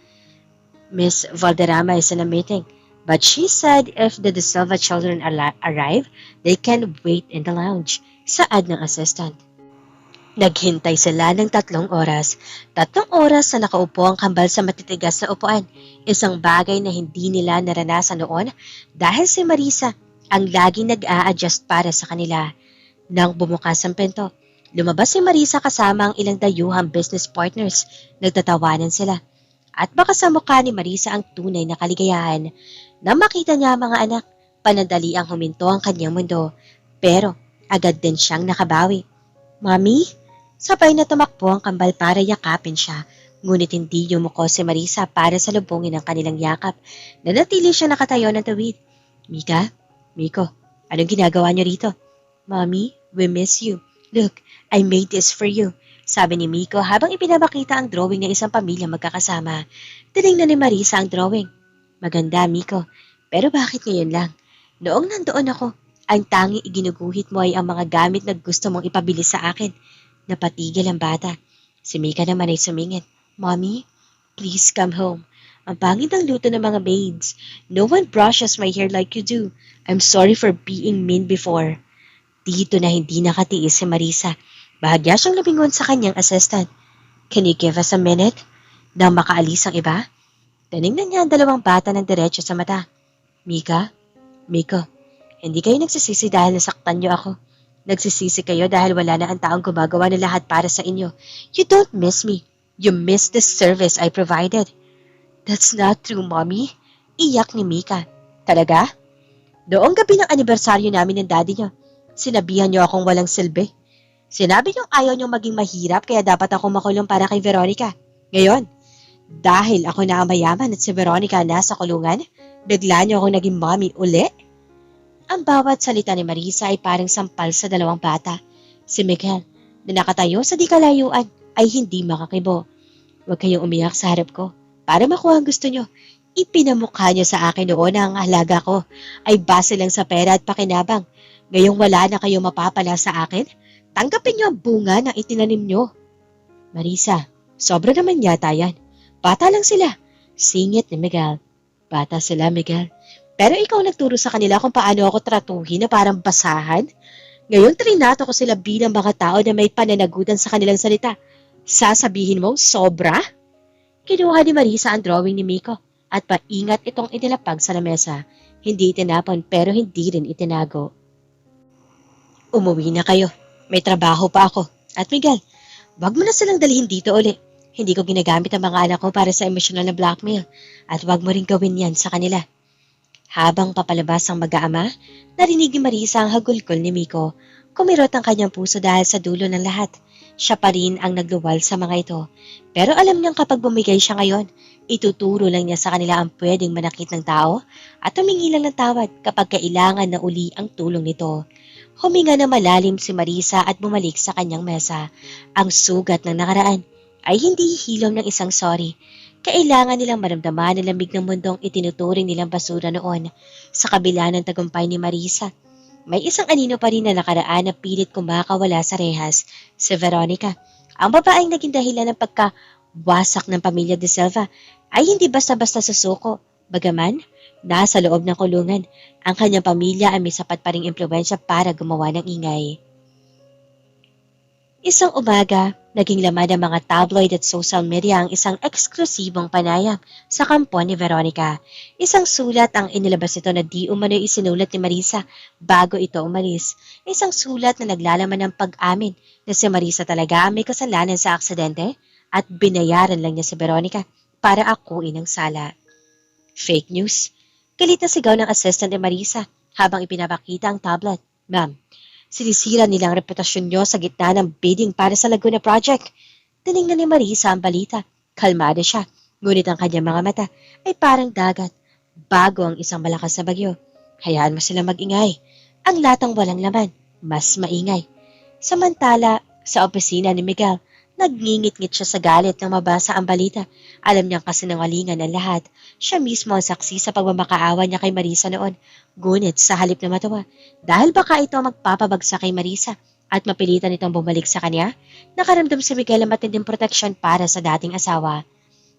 Miss Valderrama is in a meeting, but she said if the De Silva children arrive, they can wait in the lounge. Saad ng assistant. Naghintay sila ng 3 oras. 3 oras na nakaupo ang kambal sa matitigas na upuan. Isang bagay na hindi nila naranasan noon dahil si Marisa ang laging nag-a-adjust para sa kanila. Nang bumukas ang pinto, lumabas si Marisa kasama ang ilang dayuhang business partners. Nagtatawanan sila. At baka sa mukha ni Marisa ang tunay na kaligayahan. Nang makita niya ang mga anak, panandali ang huminto ang kanyang mundo. Pero agad din siyang nakabawi. Mami? Sabay na tumakbo ang kambal para yakapin siya. Ngunit hindi yumuko si Marisa para salubungin ang kanilang yakap. Nanatili siya nakatayo ng tuwid. Mika? Miko? Anong ginagawa niyo rito? Mommy, we miss you. Look, I made this for you. Sabi ni Miko habang ipinapakita ang drawing ng isang pamilya magkakasama. Tinignan ni Marisa ang drawing. Maganda, Miko. Pero bakit ngayon lang? Noong nandoon ako, ang tanging iginuguhit mo ay ang mga gamit na gusto mong ipabili sa akin. Napatigil ang bata. Si Mika naman ay sumingit. Mommy, please come home. Ang pangit ang luto ng mga maids. No one brushes my hair like you do. I'm sorry for being mean before. Dito na hindi nakatiis si Marisa. Bahagya siyang lumingon sa kanyang assistant. Can you give us a minute? Nang makaalis ang iba? Tinignan niya ang 2 bata ng diretso sa mata. Mika? Miko, hindi kayo nagsisisi dahil nasaktan niyo ako. Nagsisisi kayo dahil wala na ang taong gumagawa ng lahat para sa inyo. You don't miss me. You miss the service I provided. That's not true, Mommy. Iyak ni Mika. Talaga? Noong gabi ng anibersaryo namin ng daddy niyo, sinabihan niyo akong walang silbi. Sinabi niyo ayaw niyo maging mahirap kaya dapat ako makulong para kay Veronica. Ngayon, dahil ako na ang mayaman at si Veronica nasa kulungan, bigla niyo akong naging mommy uli? Ang bawat salita ni Marisa ay parang sampal sa 2 bata. Si Miguel, na nakatayo sa di kalayuan, ay hindi makakibo. Huwag kayong umiyak sa harap ko. Para makuha ang gusto niyo, ipinamukha niyo sa akin noon na ang halaga ko ay base lang sa pera at pakinabang. Ngayong wala na kayo mapapala sa akin, tanggapin niyo ang bunga ng itinanim niyo. Marisa, sobra naman yata yan. Bata lang sila. Singit ni Miguel. Bata sila, Miguel. Pero ikaw nagturo sa kanila kung paano ako tratuhin na parang basahan. Ngayon, trinato ko sila bilang mga tao na may pananagutan sa kanilang salita. Sasabihin mo, sobra? Kinuha ni Marisa ang drawing ni Miko at paingat itong inilapag sa lamesa. Hindi itinapon pero hindi rin itinago. Umuwi na kayo. May trabaho pa ako. At Miguel, wag mo na silang dalhin dito uli. Hindi ko ginagamit ang mga anak ko para sa emosyonal na blackmail. At wag mo rin gawin yan sa kanila. Habang papalabas ang mag-aama, narinig ni Marisa ang hagulgol ni Miko. Kumirot ang kanyang puso dahil sa dulo ng lahat. Siya pa rin ang nagluwal sa mga ito. Pero alam niyang kapag bumigay siya ngayon, ituturo lang niya sa kanila ang pwedeng manakit ng tao at humingi lang ng tawad kapag kailangan na uli ang tulong nito. Huminga na malalim si Marisa at bumalik sa kanyang mesa. Ang sugat ng nakaraan ay hindi hilom ng isang sorry. Kailangan nilang maramdaman ang lamig ng mundong itinuturing nilang basura noon. Sa kabila ng tagumpay ni Marisa, may isang anino pa rin na nakaraan na pilit kumakawala sa rehas, si Veronica. Ang babaeng naging dahilan ng pagkawasak ng pamilya de Silva ay hindi basta-basta susuko. Bagaman, nasa loob ng kulungan, ang kanyang pamilya ay may sapat pa ring impluwensya para gumawa ng ingay. Isang umaga, naging laman ng mga tabloid at social media ang isang eksklusibong panayam sa kampo ni Veronica. Isang sulat ang inilabas ito na di umano'y isinulat ni Marisa bago ito umalis. Isang sulat na naglalaman ng pag-amin na si Marisa talaga ang may kasalanan sa aksidente at binayaran lang niya si Veronica para akuin ang sala. Fake news. Galit na sigaw ng assistant ni Marisa habang ipinapakita ang tablet. Ma'am, sinisira nilang reputasyon niyo sa gitna ng bidding para sa Laguna Project. Tinignan ni Marisa ang balita. Kalmada siya, ngunit ang kanyang mga mata ay parang dagat bago ang isang malakas na bagyo. Hayaan mo sila mag-ingay. Ang latang walang laman, mas maingay. Samantala, sa opisina ni Miguel, nagngingit-ngit siya sa galit nang mabasa ang balita. Alam niyang kasinungalingan ang lahat. Siya mismo ang saksi sa pagmamakaawa niya kay Marisa noon. Ngunit sa halip na matawa, dahil baka ito magpapabagsak kay Marisa at mapilitan itong bumalik sa kanya, nakaramdam si Miguel ang matinding proteksyon para sa dating asawa.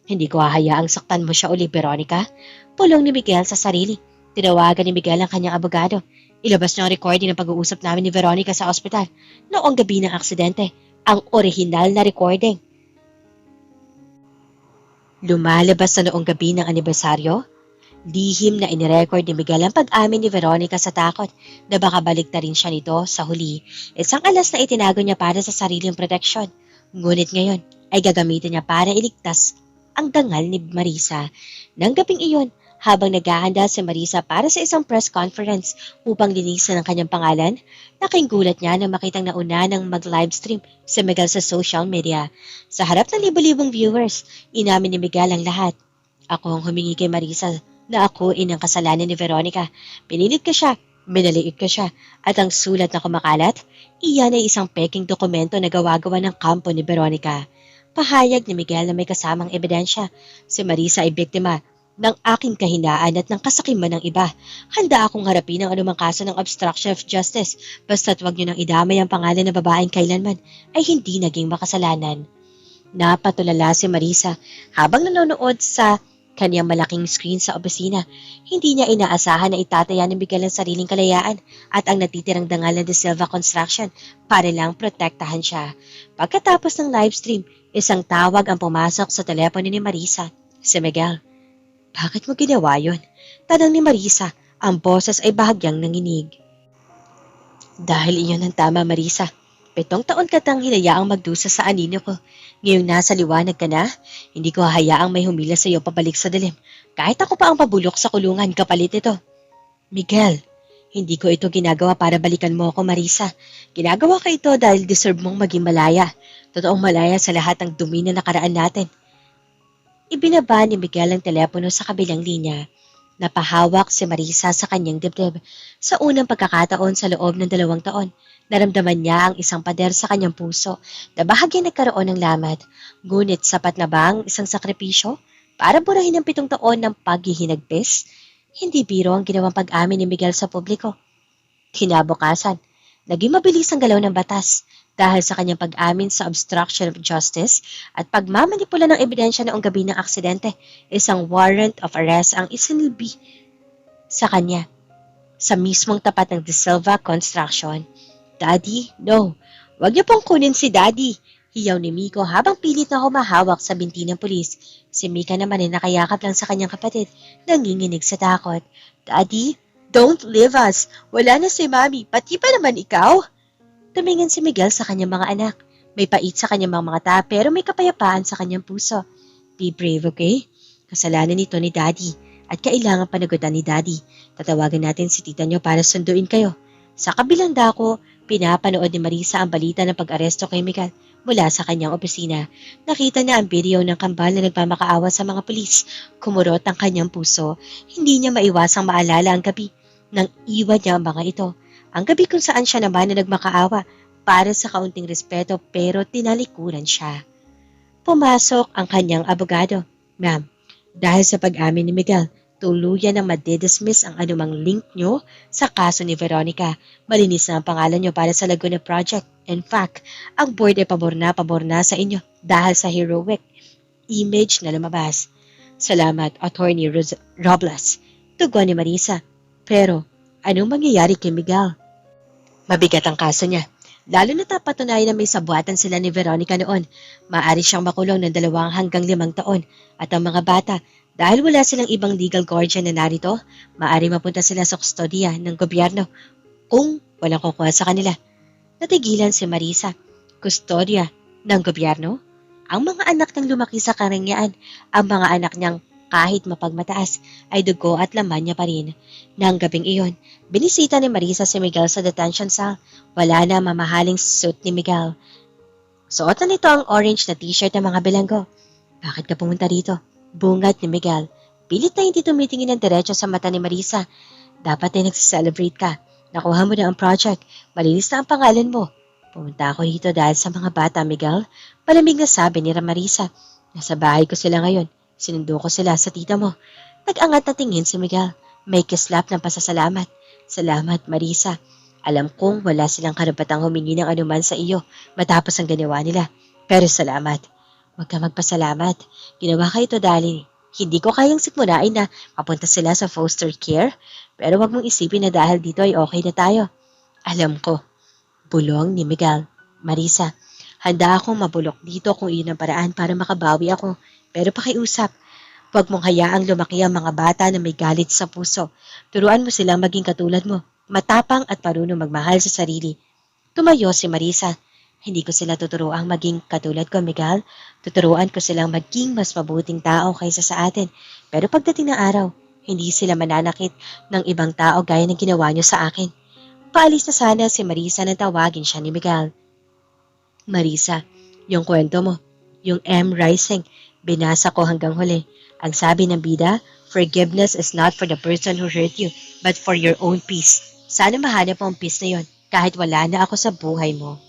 Hindi ko hahayaang saktan mo siya uli, Veronica. Pulong ni Miguel sa sarili. Tinawagan ni Miguel ang kanyang abogado. Ilabas niya ang recording ng pag-uusap namin ni Veronica sa ospital noong gabi ng aksidente. Ang orihinal na recording. Lumalabas na noong gabi ng anibersaryo, lihim na inirecord ni Miguel ang pag-amin ni Veronica sa takot na baka baliktarin siya nito sa huli. Isang alas na itinago niya para sa sariling proteksyon. Ngunit ngayon ay gagamitin niya para iligtas ang dangal ni Marisa. Nang gabing iyon, habang naghahanda si Marisa para sa isang press conference upang linisan ang kanyang pangalan, nakinggulat niya nang makitang nauna ng mag-livestream si Miguel sa social media. Sa harap ng libo-libong viewers, inamin ni Miguel ang lahat. Ako ang humingi kay Marisa na akuin ang kasalanan ni Veronica. Pinilit ko siya, minaliit ko siya, at ang sulat na kumakalat, iyan ay isang peking dokumento na gawa-gawa ng kampo ni Veronica. Pahayag ni Miguel na may kasamang ebidensya. Si Marisa ay biktima ng aking kahinaan at ng kasakiman ng iba. Handa akong harapin ang anumang kaso ng obstruction of justice basta't wag niyo nang idamay ang pangalan ng babaeng kailanman ay hindi naging makasalanan. Napatulala si Marisa habang nanonood sa kanyang malaking screen sa opisina. Hindi niya inaasahan na itataya ni Miguel ang sariling kalayaan at ang natitirang dangal ng De Silva Construction para lang protektahan siya. Pagkatapos ng livestream, isang tawag ang pumasok sa telepono ni Marisa. Si Miguel. Bakit mo ginawa yun? Tanong ni Marisa, ang boses ay bahagyang nanginig. Dahil iyon ang tama, Marisa. 7 taon ka tang hinayaang magdusa sa anino ko. Ngayong nasa liwanag ka na, hindi ko hahayaang may humila sa iyo pabalik sa dilim. Kahit ako pa ang pabulok sa kulungan kapalit ito. Miguel, hindi ko ito ginagawa para balikan mo ako, Marisa. Ginagawa ko ito dahil deserve mong maging malaya. Totoong malaya sa lahat ng dumi na nakaraan natin. Ibinaba ni Miguel ang telepono sa kabilang linya. Napahawak si Marisa sa kanyang dibdib. Sa unang pagkakataon sa loob ng 2 taon, naramdaman niya ang isang pader sa kanyang puso na bahagya nagkaroon ng lamat. Ngunit sapat na ba ang isang sakripisyo para burahin ang 7 taon ng paghihinagpis? Hindi biro ang ginawang pag-amin ni Miguel sa publiko. Kinabukasan, naging mabilis ang galaw ng batas dahil sa kanyang pag-amin sa obstruction of justice at pagmamanipula ng ebidensya noong gabi ng aksidente, isang warrant of arrest ang isinilbi sa kanya sa mismong tapat ng De Silva Construction. Daddy, no. Huwag niyo pong kunin si Daddy. Hiyaw ni Miko habang pilit na humahawak sa binti ng pulis. Si Mika naman ay nakayakap lang sa kanyang kapatid, nanginginig sa takot. Daddy, don't leave us. Wala na si Mami, pati pa naman ikaw. Tumingin si Miguel sa kanyang mga anak. May pait sa kanyang mga mata pero may kapayapaan sa kanyang puso. Be brave, okay? Kasalanan nito ni Daddy at kailangan panagutan ni Daddy. Tatawagan natin si tita niyo para sunduin kayo. Sa kabilang dako, pinapanood ni Marisa ang balita ng pag-aresto kay Miguel mula sa kanyang opisina. Nakita niya ang video ng kambal na nagmamakaawa sa mga pulis. Kumurot ang kanyang puso. Hindi niya maiwasang maalala ang gabi nang iwan niya ang mga ito. Ang gabi kung saan siya naman na nagmakaawa para sa kaunting respeto pero tinalikuran siya. Pumasok ang kanyang abogado. Ma'am, dahil sa pag-amin ni Miguel, tuluyan ang madidismiss ang anumang link nyo sa kaso ni Veronica. Malinis na ang pangalan nyo para sa Laguna Project. In fact, ang board ay pabor na sa inyo dahil sa heroic image na lumabas. Salamat, Attorney Robles. Tugon ni Marisa. Pero, anong mangyayari kay Miguel? Mabigat ang kaso niya. Lalo na patunayan na may sabuatan sila ni Veronica noon. Maaari siyang makulong ng 2 hanggang 5 taon. At ang mga bata, dahil wala silang ibang legal guardian na narito, maaari mapunta sila sa kustodiya ng gobyerno kung walang kukuha sa kanila. Natigilan si Marisa. Kustodiya ng gobyerno? Ang mga anak niyang lumaki sa karangyaan, ang mga anak niyang kahit mapagmataas ay dugo at laman niya pa rin. Nang gabing iyon, binisita ni Marisa si Miguel sa detention cell. Wala na mamahaling suit ni Miguel. Suotan nito ang orange na t-shirt ng mga bilanggo. Bakit ka pumunta rito? Bungat ni Miguel. Pilit na hindi tumitingin ng diretso sa mata ni Marisa. Dapat ay nagsiselebrate ka. Nakuha mo na ang project. Malinis na ang pangalan mo. Pumunta ako dito dahil sa mga bata, Miguel. Malamig na sabi ni Marisa. Nasa bahay ko sila ngayon. Sinundo ko sila sa tita mo. Nag-angat na tingin si Miguel. May kislap ng pasasalamat. Salamat, Marisa. Alam kong wala silang karapatang humingi ng anuman sa iyo matapos ang ginawa nila. Pero salamat. Huwag ka magpasalamat. Ginawa ka ito dahil hindi ko kayang sikmunain na mapunta sila sa foster care. Pero wag mong isipin na dahil dito ay okay na tayo. Alam ko. Bulong ni Miguel. Marisa, handa akong mabulok dito kung iyon ang paraan para makabawi ako. Pero pakiusap, huwag mong hayaang lumaki ang mga bata na may galit sa puso. Turuan mo silang maging katulad mo, matapang at marunong magmahal sa sarili. Tumayo si Marisa. Hindi ko sila tuturuang maging katulad ko, Miguel. Tuturuan ko silang maging mas mabuting tao kaysa sa atin. Pero pagdating ng araw, hindi sila mananakit ng ibang tao gaya ng ginawa niyo sa akin. Paalis na sana si Marisa nang tawagin siya ni Miguel. Marisa, yung kwento mo, yung M. Rising, binasa ko hanggang huli. Ang sabi ng bida, forgiveness is not for the person who hurt you, but for your own peace. Sana mahanap mo ang peace na yon, kahit wala na ako sa buhay mo.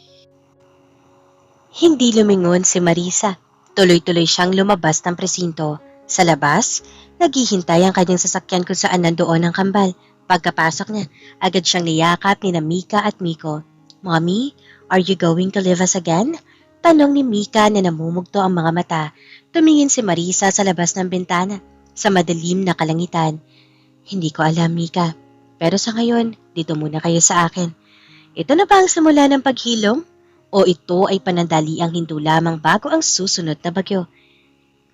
Hindi lumingon si Marisa. Tuloy-tuloy siyang lumabas ng presinto. Sa labas, naghihintay ang kanyang sasakyan kung saan nandoon ang kambal. Pagkapasok niya, agad siyang niyakap ni Mika at Miko. Mommy, are you going to leave us again? Tanong ni Mika na namumugto ang mga mata. Tumingin si Marisa sa labas ng bintana, sa madilim na kalangitan. Hindi ko alam, Mika. Pero sa ngayon, dito muna kayo sa akin. Ito na ba ang simula ng paghilom? O ito ay panandaliang hinto lamang bago ang susunod na bagyo?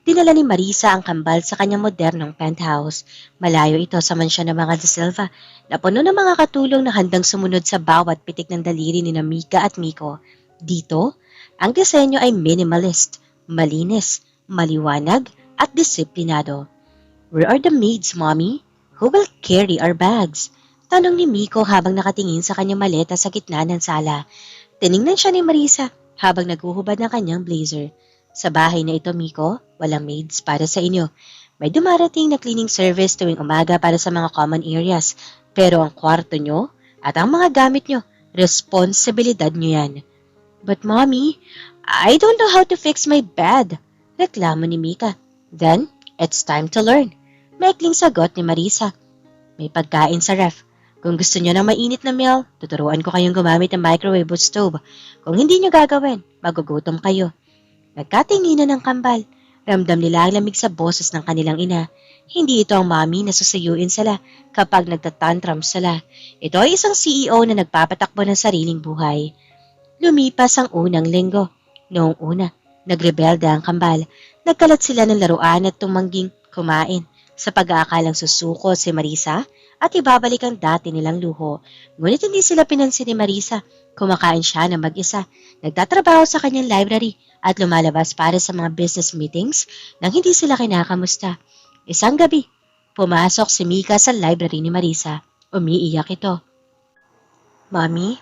Dinala ni Marisa ang kambal sa kanyang modernong penthouse. Malayo ito sa mansyon ng mga De Silva, na puno ng mga katulong na handang sumunod sa bawat pitik ng daliri ni Mika at Miko. Dito, ang disenyo ay minimalist, malinis, maliwanag at disiplinado. Where are the maids, Mommy? Who will carry our bags? Tanong ni Miko habang nakatingin sa kanyang maleta sa gitna ng sala. Tiningnan siya ni Marisa habang naghuhubad ng kanyang blazer. Sa bahay na ito, Miko, walang maids para sa inyo. May dumarating na cleaning service tuwing umaga para sa mga common areas. Pero ang kwarto nyo at ang mga gamit nyo, responsibilidad nyo yan. But Mommy, I don't know how to fix my bed. Reklamo ni Mika. Then, it's time to learn. Maikling sagot ni Marisa. May pagkain sa ref. Kung gusto nyo ng mainit na meal, tuturuan ko kayong gumamit ng microwave o stove. Kung hindi nyo gagawin, magugutom kayo. Nagkatinginan ng kambal. Ramdam nila ang lamig sa boses ng kanilang ina. Hindi ito ang mami na susuyuin sila kapag nagtatantrum sila. Ito ay isang CEO na nagpapatakbo ng sariling buhay. Lumipas ang unang linggo. Noong una, nagrebelde ang kambal. Nagkalat sila ng laruan at tumangging kumain. Sa pag-aakalang susuko si Marisa at ibabalik ang dati nilang luho. Ngunit hindi sila pinansin ni Marisa. Kumakain siya ng mag-isa. Nagtatrabaho sa kanyang library at lumalabas para sa mga business meetings nang hindi sila kinakamusta. Isang gabi, Pumasok si Mika sa library ni Marisa. Umiiyak ito. Mommy,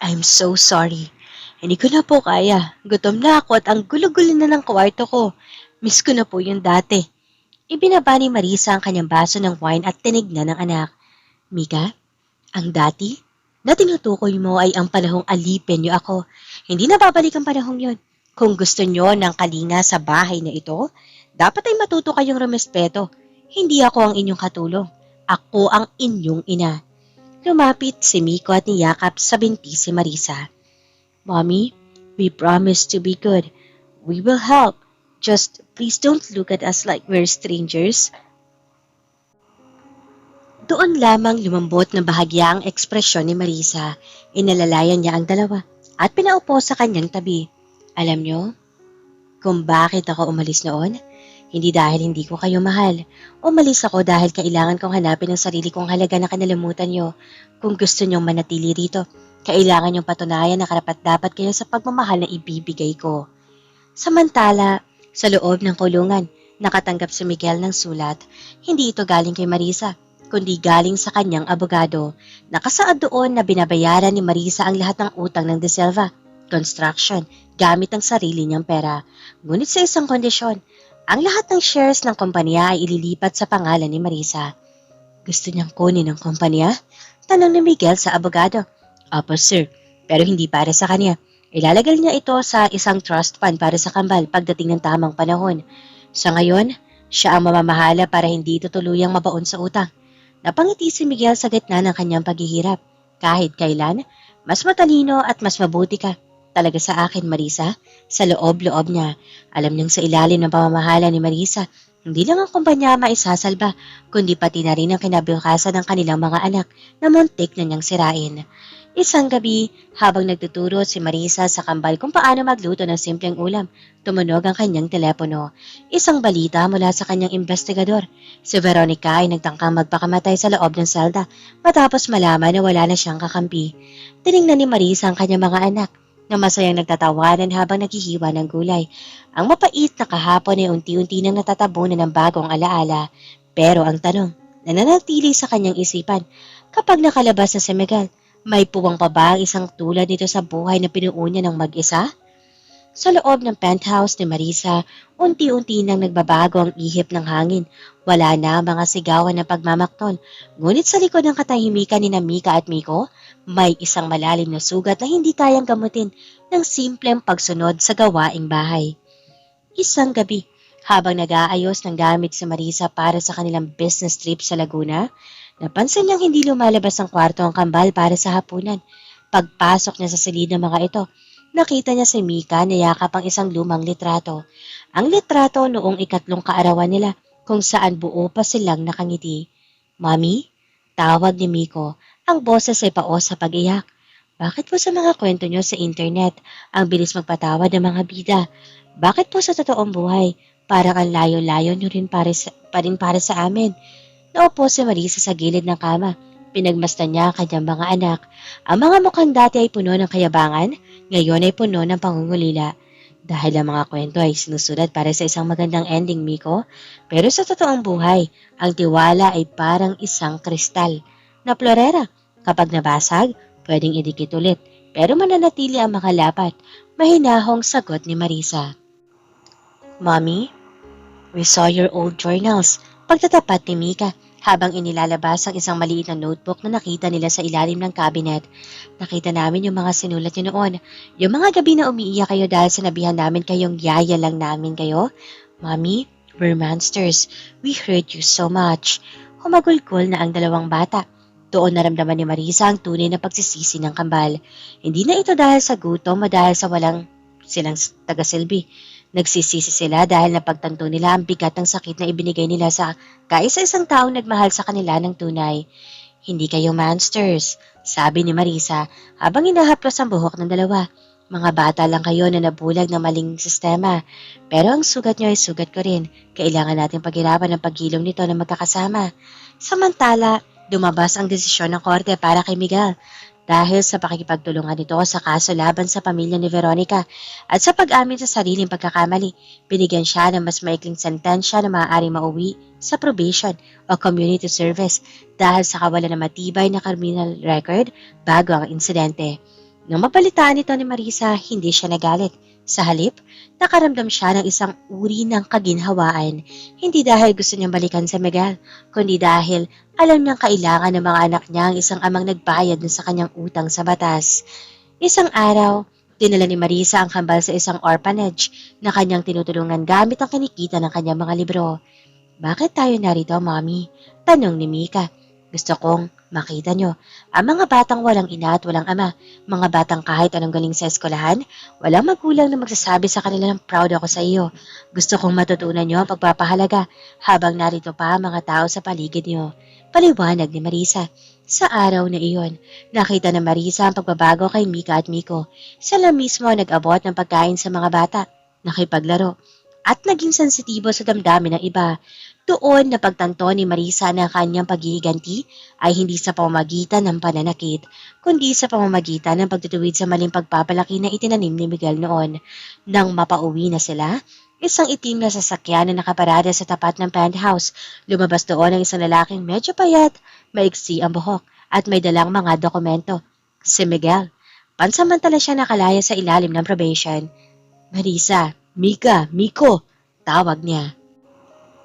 I'm so sorry. Hindi ko na po kaya. Gutom na ako at ang gulo-gulo na ng kwarto ko. Miss ko na po yung dati. Ibinaba ni Marisa ang kanyang baso ng wine at tinignan ng anak. Mika, ang dati na tinutukoy mo ay ang panahong alipin niyo ako. Hindi na babalik ang panahong yon. Kung gusto niyo ng kalinga sa bahay na ito, dapat ay matuto kayong rumespeto. Hindi ako ang inyong katulong. Ako ang inyong ina. Lumapit si Miko at niyakap sa binti si Marisa. Mommy, we promise to be good. We will help. Just please don't look at us like we're strangers. Doon lamang lumambot na bahagya ang ekspresyon ni Marisa. Inalalayan niya ang dalawa at pinaupo sa kanyang tabi. Alam niyo, kung bakit ako umalis noon? Hindi dahil hindi ko kayo mahal. Umalis ako dahil kailangan kong hanapin ang sarili kong halaga na kanalimutan niyo. Kung gusto niyong manatili rito, kailangan niyong patunayan na karapat-dapat kayo sa pagmamahal na ibibigay ko. Samantala, sa loob ng kulungan, nakatanggap si Miguel ng sulat. Hindi ito galing kay Marisa, kundi galing sa kanyang abogado. Nakasaad doon na binabayaran ni Marisa ang lahat ng utang ng De Silva Construction gamit ang sarili niyang pera. Ngunit sa isang kondisyon, ang lahat ng shares ng kumpanya ay ililipat sa pangalan ni Marisa. Gusto niyang kunin ang kumpanya? Tanong ni Miguel sa abogado. Opo sir, pero hindi para sa kanya. Ilalagay niya ito sa isang trust fund para sa kambal pagdating ng tamang panahon. Sa ngayon, siya ang mamamahala para hindi ito tuluyang mabaon sa utang. Napangiti si Miguel sa gitna ng kanyang paghihirap. Kahit kailan, mas matalino at mas mabuti ka. Talaga sa akin, Marisa, sa loob-loob niya. Alam niyang sa ilalim ng pamamahala ni Marisa, hindi lang ang kumpanya maisasalba, kundi pati na rin ang kinabukasan ng kanilang mga anak na muntik na niyang sirain. Isang gabi, habang nagtuturo si Marisa sa kambal kung paano magluto ng simpleng ulam, tumunog ang kanyang telepono. Isang balita mula sa kanyang investigador. Si Veronica ay nagtangkang magpakamatay sa loob ng selda matapos malaman na wala na siyang kakampi. Tiningnan ni Marisa ang kanyang mga anak na masayang nagtatawanan habang naghihiwa ng gulay. Ang mapait na kahapon ay unti-unti nang natatabunan ng bagong alaala. Pero ang tanong, nananatili sa kanyang isipan, kapag nakalabas na si Miguel, may puwang pa ba ang isang tulad nito sa buhay na pinuo niya ng mag-isa? Sa loob ng penthouse ni Marisa, unti-unti nang nagbabago ang ihip ng hangin. Wala na mga sigawan ng pagmamakton. Ngunit sa likod ng katahimikan ni Mika at Miko, may isang malalim na sugat na hindi kayang gamutin ng simpleng pagsunod sa gawaing bahay. Isang gabi, habang nag-aayos ng gamit si Marisa para sa kanilang business trip sa Laguna, napansin niyang hindi lumalabas ang kwarto ang kambal para sa hapunan. Pagpasok niya sa silid ng mga ito, nakita niya si Mika na yakap ang isang lumang litrato. Ang litrato noong 3 kaarawan nila kung saan buo pa silang nakangiti. Mami? Tawag ni Miko. Ang boses ay paos sa pag-iyak. Bakit po sa mga kwento niyo sa internet, ang bilis magpatawad ng mga bida? Bakit po sa totoong buhay, parang ang layo-layo niyo rin para sa amin? Naupo si Marisa sa gilid ng kama. Pinagmasdan niya ang kanyang mga anak. Ang mga mukhang dati ay puno ng kayabangan, ngayon ay puno ng pangungulila. Dahil ang mga kwento ay sinusulat para sa isang magandang ending, Miko. Pero sa totoong buhay, ang tiwala ay parang isang kristal na florera. Kapag nabasag, pwedeng idikit ulit. Pero mananatili ang makalapat. Mahinahong sagot ni Marisa. Mommy, we saw your old journals. Pagtatapat ni Mika habang inilalabas ang isang maliit na notebook na nakita nila sa ilalim ng cabinet. Nakita namin yung mga sinulat niyo noon. Yung mga gabi na umiiyak kayo dahil sinabihan namin kayong yaya lang namin kayo. Mommy, we're monsters. We hurt you so much. Humagulgol na ang dalawang bata. Doon naramdaman ni Marisa ang tunay na pagsisisi ng kambal. Hindi na ito dahil sa gutom o dahil sa walang silang tagasilbi. Nagsisisi sila dahil napagtanto nila ang bigat ng sakit na ibinigay nila sa kaisa-isang taong nagmahal sa kanila ng tunay. Hindi kayo monsters, sabi ni Marisa habang hinahaplos ang buhok ng dalawa. Mga bata lang kayo na nabulag ng maling sistema. Pero ang sugat niyo ay sugat ko rin. Kailangan natin paghirapan ang paghilom nito na magkakasama. Samantala, dumabas ang desisyon ng korte para kay Miguel. dahil sa pakikipagtulungan nito sa kaso laban sa pamilya ni Veronica at sa pag-amin sa sariling pagkakamali, binigyan siya ng mas maikling sentensya na maaaring mauwi sa probation o community service dahil sa kawalan ng matibay na criminal record bago ang insidente. Nang mabalitaan ito ni Marisa, hindi siya nagalit. Sa halip, nakaramdam siya ng isang uri ng kaginhawaan, hindi dahil gusto niyang balikan si Miguel, kundi dahil alam niyang kailangan ng mga anak niya ang isang amang nagbayad sa kanyang utang sa batas. Isang araw, dinala ni Marisa ang kambal sa isang orphanage na kanyang tinutulungan gamit ang kinikita ng kanyang mga libro. "Bakit tayo narito, Mommy?" tanong ni Mika. "Gusto kong makita nyo ang mga batang walang ina at walang ama, mga batang kahit anong galing sa eskwelahan, walang magulang na magsasabi sa kanila ng proud ako sa iyo. Gusto kong matutunan nyo ang pagpapahalaga habang narito pa ang mga tao sa paligid nyo." Paliwanag ni Marisa. Sa araw na iyon, nakita na Marisa ang pagbabago kay Mika at Miko. Sila mismo nag-abot ng pagkain sa mga bata, nakipaglaro, at naging sensitibo sa damdamin ng iba. Doon napagtanto ni Marisa na kanyang paghihiganti ay hindi sa pamamagitan ng pananakit, kundi sa pamamagitan ng pagtutuwid sa maling pagpapalaki na itinanim ni Miguel noon. Nang mapauwi na sila, isang itim na sasakyan na nakaparada sa tapat ng penthouse. Lumabas doon ang isang lalaking medyo payat, maiksi ang buhok, at may dalang mga dokumento. Si Miguel. Pansamantala siya nakalaya sa ilalim ng probation. "Marisa, Mika, Miko," tawag niya.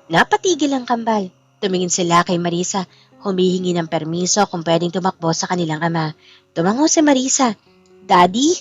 Napatigil ang kambal. Tumingin sila kay Marisa, humihingi ng permiso kung pwedeng tumakbo sa kanilang ama. Tumango si Marisa. "Daddy?"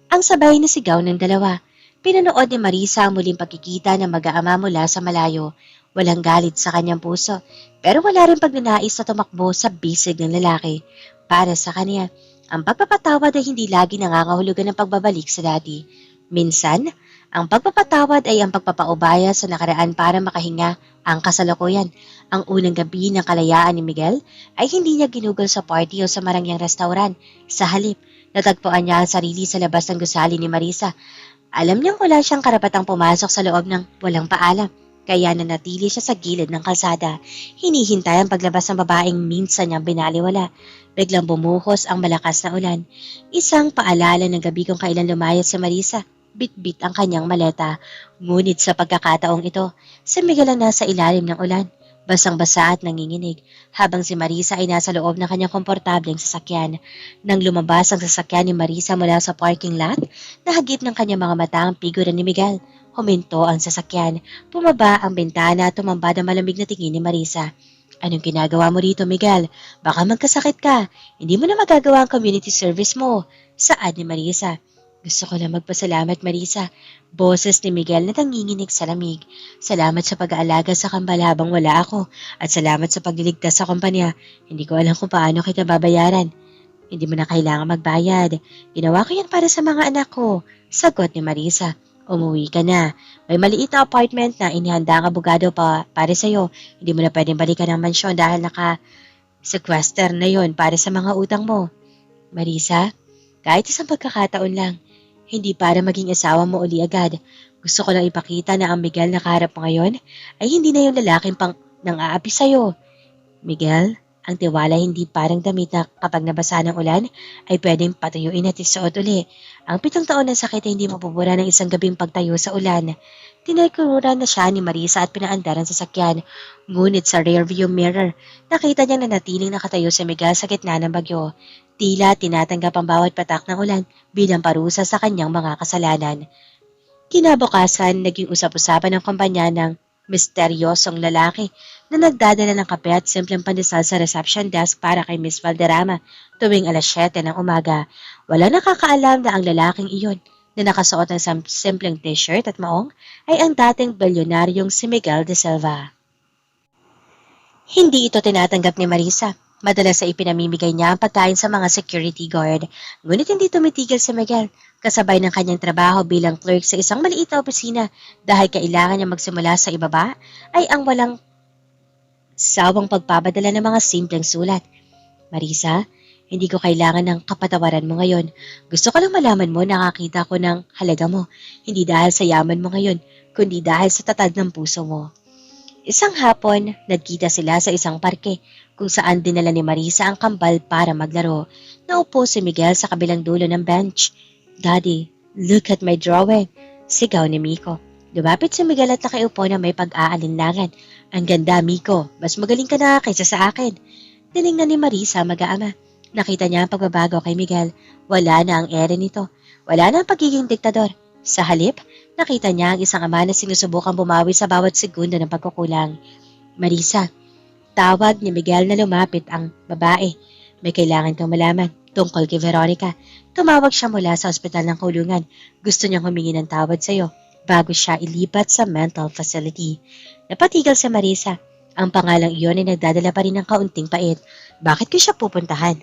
Ang sabay na sigaw ng dalawa. Pinanood ni Marisa ang muling pagkikita ng mag-aama mula sa malayo. Walang galit sa kanyang puso, pero wala rin pagnanais na tumakbo sa bisig ng lalaki. Para sa kanya, ang pagpapatawad ay hindi lagi nangangahulugan ng pagbabalik sa dati. Minsan, ang pagpapatawad ay ang pagpapaubaya sa nakaraan para makahinga ang kasalukuyan. Ang unang gabi ng kalayaan ni Miguel ay hindi niya ginugol sa party o sa marangyang restaurant. Sa halip, natagpuan niya ang sarili sa labas ng gusali ni Marisa. Alam niyang wala siyang karapatang pumasok sa loob ng walang paalam, kaya nanatili siya sa gilid ng kalsada. Hinihintay ang paglabas ng babaeng minsan niyang binaliwala. Biglang bumuhos ang malakas na ulan. Isang paalala ng gabi kung kailan lumayas si Marisa. Bit-bit ang kanyang maleta. Ngunit sa pagkakataong ito, si Miguel ang nasa ilalim ng ulan, basang-basa at nanginginig, habang si Marisa ay nasa loob ng kanyang komportableng sasakyan. Nang lumabas ang sasakyan ni Marisa mula sa parking lot, nahagip ng kanyang mga mata ang figura ni Miguel. Huminto ang sasakyan, bumaba ang bintana at tumambad ang malamig na tingin ni Marisa. "Anong ginagawa mo rito, Miguel? Baka magkasakit ka. Hindi mo na magagawa ang community service mo." Saad ni Marisa. "Gusto ko lang magpasalamat, Marisa." Boses ni Miguel na nanginginig sa lamig. "Salamat sa pag-aalaga sa kambal habang wala ako. At salamat sa pagliligtas sa kumpanya. Hindi ko alam kung paano kita babayaran." "Hindi mo na kailangan magbayad. Ginawa ko yan para sa mga anak ko." Sagot ni Marisa. "Umuwi ka na. May maliit na apartment na inihanda ang abogado para sa'yo. Hindi mo na pwedeng balikan ang mansyon dahil naka-sequester na yon para sa mga utang mo." "Marisa, kahit isang pagkakataon lang. Hindi para maging asawa mo uli agad. Gusto ko lang ipakita na ang Miguel na kaharap mo ngayon ay hindi na yung lalaking pang nang-aapi sa'yo." "Miguel, ang tiwala hindi parang damit na kapag nabasa ng ulan ay pwedeng patuyuin at isuot uli. Ang 7 taon ng sakit ay hindi mapubura ng isang gabing pagtayo sa ulan." Tinaykuran na siya ni Marisa at pinaandar ang sasakyan. Ngunit sa rearview mirror, nakita niyang nanatiling nakatayo si Miguel sa gitna ng bagyo. Tila tinatanggap ang bawat patak ng ulan bilang parusa sa kanyang mga kasalanan. Kinabukasan, naging usap-usapan ng kumpanya ng misteryosong lalaki na nagdadala ng kape at simpleng pandesal sa reception desk para kay Miss Valderrama tuwing alas 7 ng umaga. Wala nakakaalam na ang lalaking iyon na nakasuot ng simpleng t-shirt at maong ay ang dating bilyonaryong si Miguel de Silva. Hindi ito tinatanggap ni Marisa. Madalas ay ipinamimigay niya ang pagkain sa mga security guard. Ngunit hindi tumitigil si Miguel, kasabay ng kanyang trabaho bilang clerk sa isang maliit na opisina dahil kailangan niya magsimula sa ibaba ay ang walang sawang pagpapadala ng mga simpleng sulat. "Marisa, hindi ko kailangan ng kapatawaran mo ngayon. Gusto ko lang malaman mo na nakakita ko ng halaga mo, hindi dahil sa yaman mo ngayon, kundi dahil sa tatag ng puso mo." Isang hapon, nagkita sila sa isang parke. kung saan dinala ni Marisa ang kambal para maglaro. Naupo si Miguel sa kabilang dulo ng bench. "Daddy, look at my drawing," sigaw ni Miko. Lumapit si Miguel at nakiupo na may pag-aalinlangan. "Ang ganda, Miko. Mas magaling ka na kaysa sa akin." Tiningnan ni Marisa mag-aama. Nakita niya ang pagbabago kay Miguel. Wala na ang ere nito. Wala na ang pagiging diktador. Sa halip, nakita niya ang isang ama na sinusubukang bumawi sa bawat segundo ng pagkukulang. "Marisa," tawag ni Miguel na lumapit ang babae. "May kailangan kang malaman tungkol kay Veronica." Tumawag siya mula sa ospital ng kulungan. Gusto niyang humingi ng tawad sa iyo bago siya ilipat sa mental facility. Napatigil si Marisa. Ang pangalang iyon ay nagdadala pa rin ng kaunting pait. Bakit ko siya pupuntahan?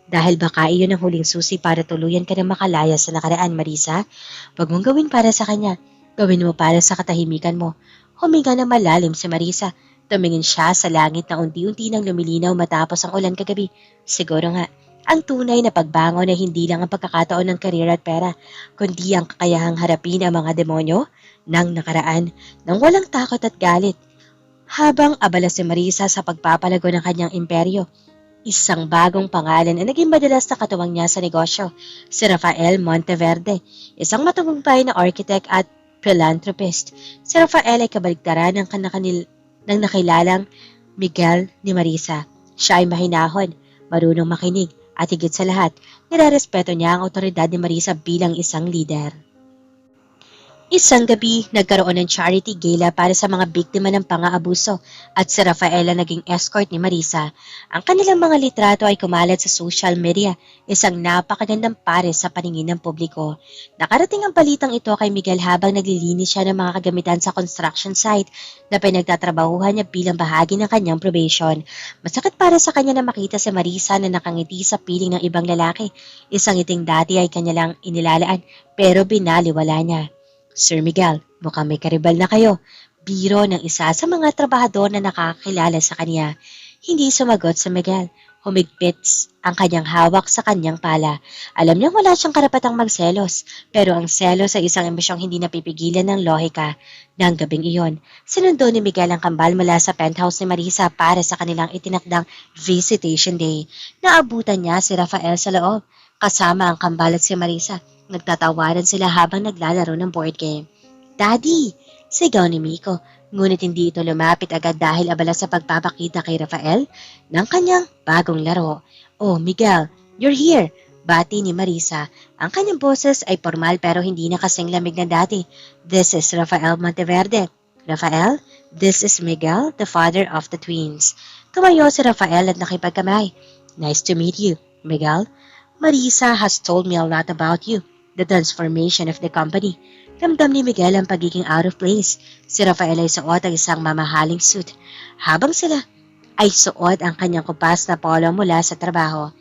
Dahil baka iyon ang huling susi para tuluyan ka na makalaya sa nakaraan, Marisa. Huwag mong gawin para sa kanya. Gawin mo para sa katahimikan mo. Huminga ng malalim si Marisa. Tumingin siya sa langit na unti-unti nang lumilinaw matapos ang ulan kagabi. Siguro nga, ang tunay na pagbangon ay hindi lang ang pagkakataon ng karir at pera, kundi ang kakayahang harapin ang mga demonyo ng nakaraan nang walang takot at galit. Habang abala si Marisa sa pagpapalago ng kanyang imperyo, isang bagong pangalan ang naging madalas na katuwang niya sa negosyo, si Rafael Monteverde, isang matagumpay na architect at philanthropist. Si Rafael ay kabaligtaran ng nakilalang Miguel ni Marisa. Siya ay mahinahon, marunong makinig, at higit sa lahat, nirerespeto niya ang otoridad ni Marisa bilang isang leader. Isang gabi, nagkaroon ng charity gala para sa mga biktima ng pang-aabuso at si Rafaela naging escort ni Marisa. Ang kanilang mga litrato ay kumalat sa social media, isang napakagandang pares sa paningin ng publiko. Nakarating ang balitang ito kay Miguel habang naglilinis siya ng mga kagamitan sa construction site na pinagtatrabahuhan niya bilang bahagi ng kanyang probation. Masakit para sa kanya na makita si Marisa na nakangiti sa piling ng ibang lalaki. Isang ngiting dati ay kanya lang inilalaan pero binaliwala niya. "Sir Miguel, mukhang may karibal na kayo." Biro ng isa sa mga trabahador na nakakilala sa kanya. Hindi sumagot si Miguel. Humigpit ang kanyang hawak sa kanyang pala. Alam niyang wala siyang karapatang magselos, pero ang selos ay isang emosyong hindi napipigilan ng lohika. Nang gabing iyon, sinundo ni Miguel ang kambal mula sa penthouse ni Marisa para sa kanilang itinakdang visitation day. Naabutan niya si Rafael sa loob, kasama ang kambal at si Marisa. Nagtatawaran sila habang naglalaro ng board game. "Daddy!" sigaw ni Miko. Ngunit hindi ito lumapit agad dahil abala sa pagpapakita kay Rafael ng kanyang bagong laro. "Oh, Miguel, you're here!" bati ni Marisa. Ang kanyang boses ay formal pero hindi na kasing lamig na dati. "This is Rafael Monteverde." "Rafael, this is Miguel, the father of the twins." Tumayo si Rafael at nakipagkamay. "Nice to meet you, Miguel. Marisa has told me a lot about you. The transformation of the company." Ramdam ni Miguel ang pagiging out of place. Si Rafael ay suot ang isang mamahaling suit. Habang sila ay suot ang kanyang kupas na polo mula sa trabaho.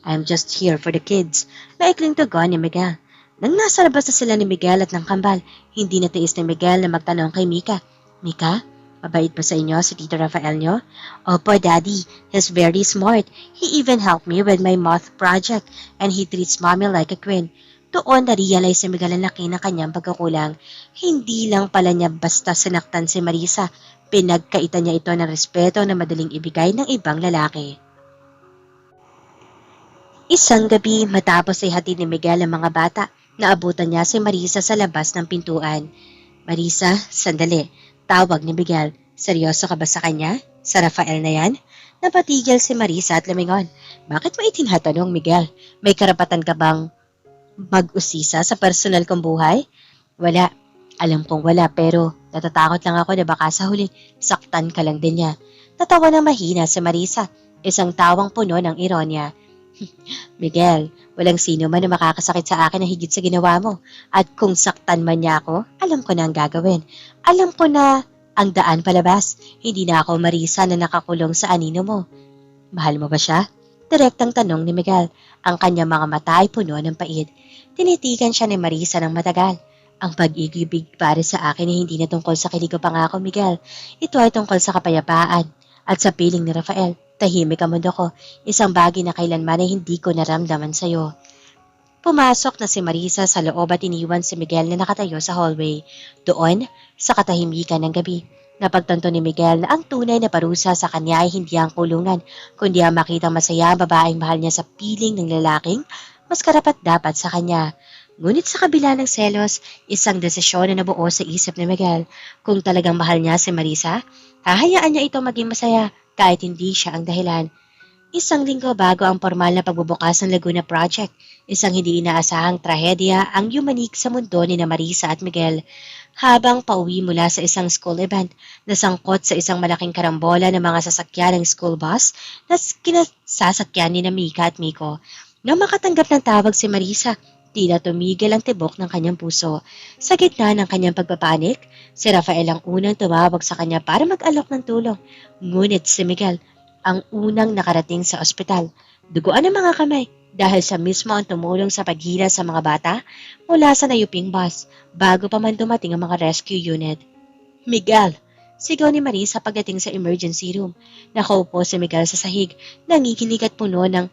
"I'm just here for the kids." Maikling tugon ni Miguel. Nang nasa labas na sila ni Miguel at ng kambal, hindi natiis ni Miguel na magtanong kay Mika. "Mika, mabait ba sa inyo si Tito Rafael nyo?" "Opo, Daddy. He's very smart. He even helped me with my math project and he treats mommy like a queen." Doon na-realize si Miguel ang laki ng kanyang pagkakulang. Hindi lang pala niya basta sinaktan si Marisa, pinagkaitan niya ito ng respeto na madaling ibigay ng ibang lalaki. Isang gabi matapos ay hatid ni Miguel ang mga bata, naabutan niya si Marisa sa labas ng pintuan. "Marisa, sandali," tawag ni Miguel. "Seryoso ka ba sa kanya? Sa Rafael na yan?" Napatigil si Marisa at lumingon. "Bakit mo itinatanong, Miguel? May karapatan ka bang mag-usisa sa personal kong buhay?" "Wala. Alam kong wala pero natatakot lang ako na baka sa huli saktan ka lang din niya." Tatawa na mahina si Marisa, isang tawang puno ng ironya. "Miguel, walang sino man na makakasakit sa akin na higit sa ginawa mo. At kung saktan man niya ako, alam ko na ang gagawin. Alam ko na ang daan palabas. Hindi na ako Marisa na nakakulong sa anino mo." "Mahal mo ba siya?" Direktang tanong ni Miguel. Ang kanyang mga mata ay puno ng pait. Tinitigan siya ni Marisa ng matagal. "Ang pag-ibig para sa akin ay hindi na tungkol sa kilig o pangako, Miguel. Ito ay tungkol sa kapayapaan at sa piling ni Rafael. Tahimik ang mundo ko. Isang bagay na kailanman ay hindi ko naramdaman sa'yo." Pumasok na si Marisa sa loob at iniwan si Miguel na nakatayo sa hallway. Doon, sa katahimikan ng gabi, Napagtanto ni Miguel na ang tunay na parusa sa kanya ay hindi ang kulungan, kundi ang makitang masaya ang babaeng mahal niya sa piling ng lalaking mas karapat-dapat sa kanya. Ngunit sa kabila ng selos, isang desisyon na nabuo sa isip ni Miguel. Kung talagang mahal niya si Marisa, hahayaan niya ito maging masaya kahit hindi siya ang dahilan. Isang linggo bago ang formal na pagbubukas ng Laguna Project, isang hindi inaasahang trahedya ang yumanig sa mundo ni na Marisa at Miguel. Habang pauwi mula sa isang school event, nasangkot sa isang malaking karambola ng mga sasakyan ng school bus na kinasasakyan ni na Mika at Miko. Nang makatanggap ng tawag si Marisa, tila tumigil ang tibok ng kanyang puso. Sa gitna ng kanyang pagpapanik, si Rafael ang unang tumawag sa kanya para mag-alok ng tulong. Ngunit si Miguel ang unang nakarating sa ospital. Duguan ang mga kamay dahil siya mismo ang tumulong sa paghila sa mga bata mula sa nayuping bus bago pa man dumating ang mga rescue unit. Miguel! Sigaw ni Marisa pagdating sa emergency room. Nakaupo si Miguel sa sahig, nangikinig at puno ng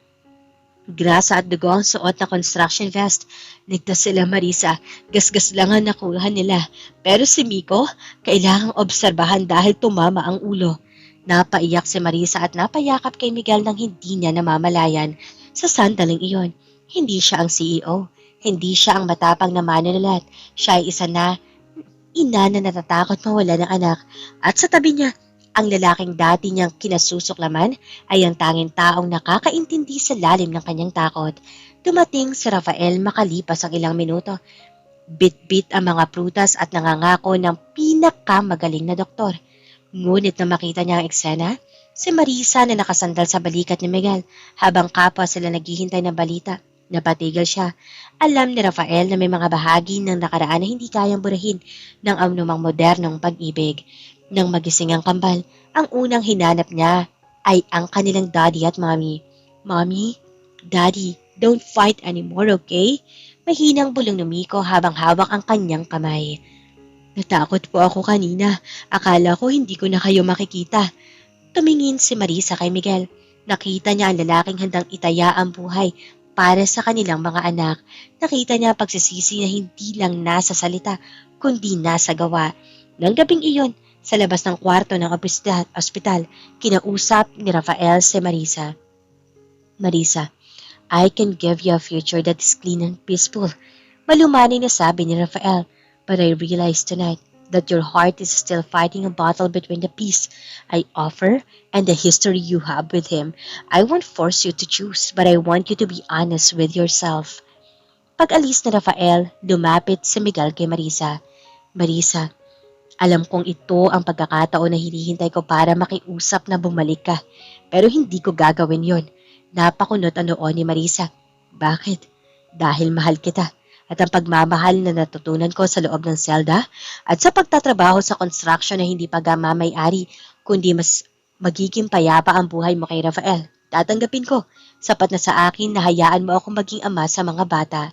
grasa at dugo ang suot na construction vest. Ligtas sila Marisa, gasgas lang ang nakuha nila. Pero si Miko, kailangang obserbahan dahil tumama ang ulo. Napaiyak si Marisa at napayakap kay Miguel nang hindi niya namamalayan. Sa sandaling iyon, hindi siya ang CEO. Hindi siya ang matapang na manunulat. Siya ay isa na ina na natatakot mawala ng anak. At sa tabi niya, ang lalaking dati niyang kinasusuklaman ay ang tanging taong nakakaintindi sa lalim ng kanyang takot. Dumating si Rafael makalipas ang ilang minuto. Bit-bit ang mga prutas at nangangako ng pinakamagaling na doktor. Ngunit na makita niya ang eksena, si Marisa na nakasandal sa balikat ni Miguel habang kapwa sila naghihintay ng balita. Napatigil siya. Alam ni Rafael na may mga bahagi ng nakaraan na hindi kayang burahin ng anumang modernong pag-ibig. Nang magising ang kambal, ang unang hinanap niya ay ang kanilang daddy at mommy. Mommy, daddy, don't fight anymore, okay? Mahinang bulong ni Miko habang hawak ang kanyang kamay. Natakot po ako kanina. Akala ko hindi ko na kayo makikita. Tumingin si Marisa kay Miguel. Nakita niya ang lalaking handang itaya ang buhay para sa kanilang mga anak. Nakita niya ang pagsisisi na hindi lang nasa salita, kundi nasa gawa. Nang gabing iyon, sa labas ng kwarto ng ospital, kinausap ni Rafael si Marisa. Marisa, I can give you a future that is clean and peaceful. Malumanay na sabi ni Rafael. But I realize tonight that your heart is still fighting a battle between the peace I offer and the history you have with him. I won't force you to choose, but I want you to be honest with yourself. Pag-alis ni Rafael, lumapit si Miguel kay Marisa. Marisa, alam kong ito ang pagkakataon na hinihintay ko para makiusap na bumalik ka. Pero hindi ko gagawin yon. Napakunot ang noon ni Marisa. Bakit? Dahil mahal kita. At ang pagmamahal na natutunan ko sa loob ng selda at sa pagtatrabaho sa construction na hindi pagmamay-ari, kundi mas magiging payapa ang buhay mo kay Rafael. Tatanggapin ko. Sapat na sa akin na hayaan mo akong maging ama sa mga bata.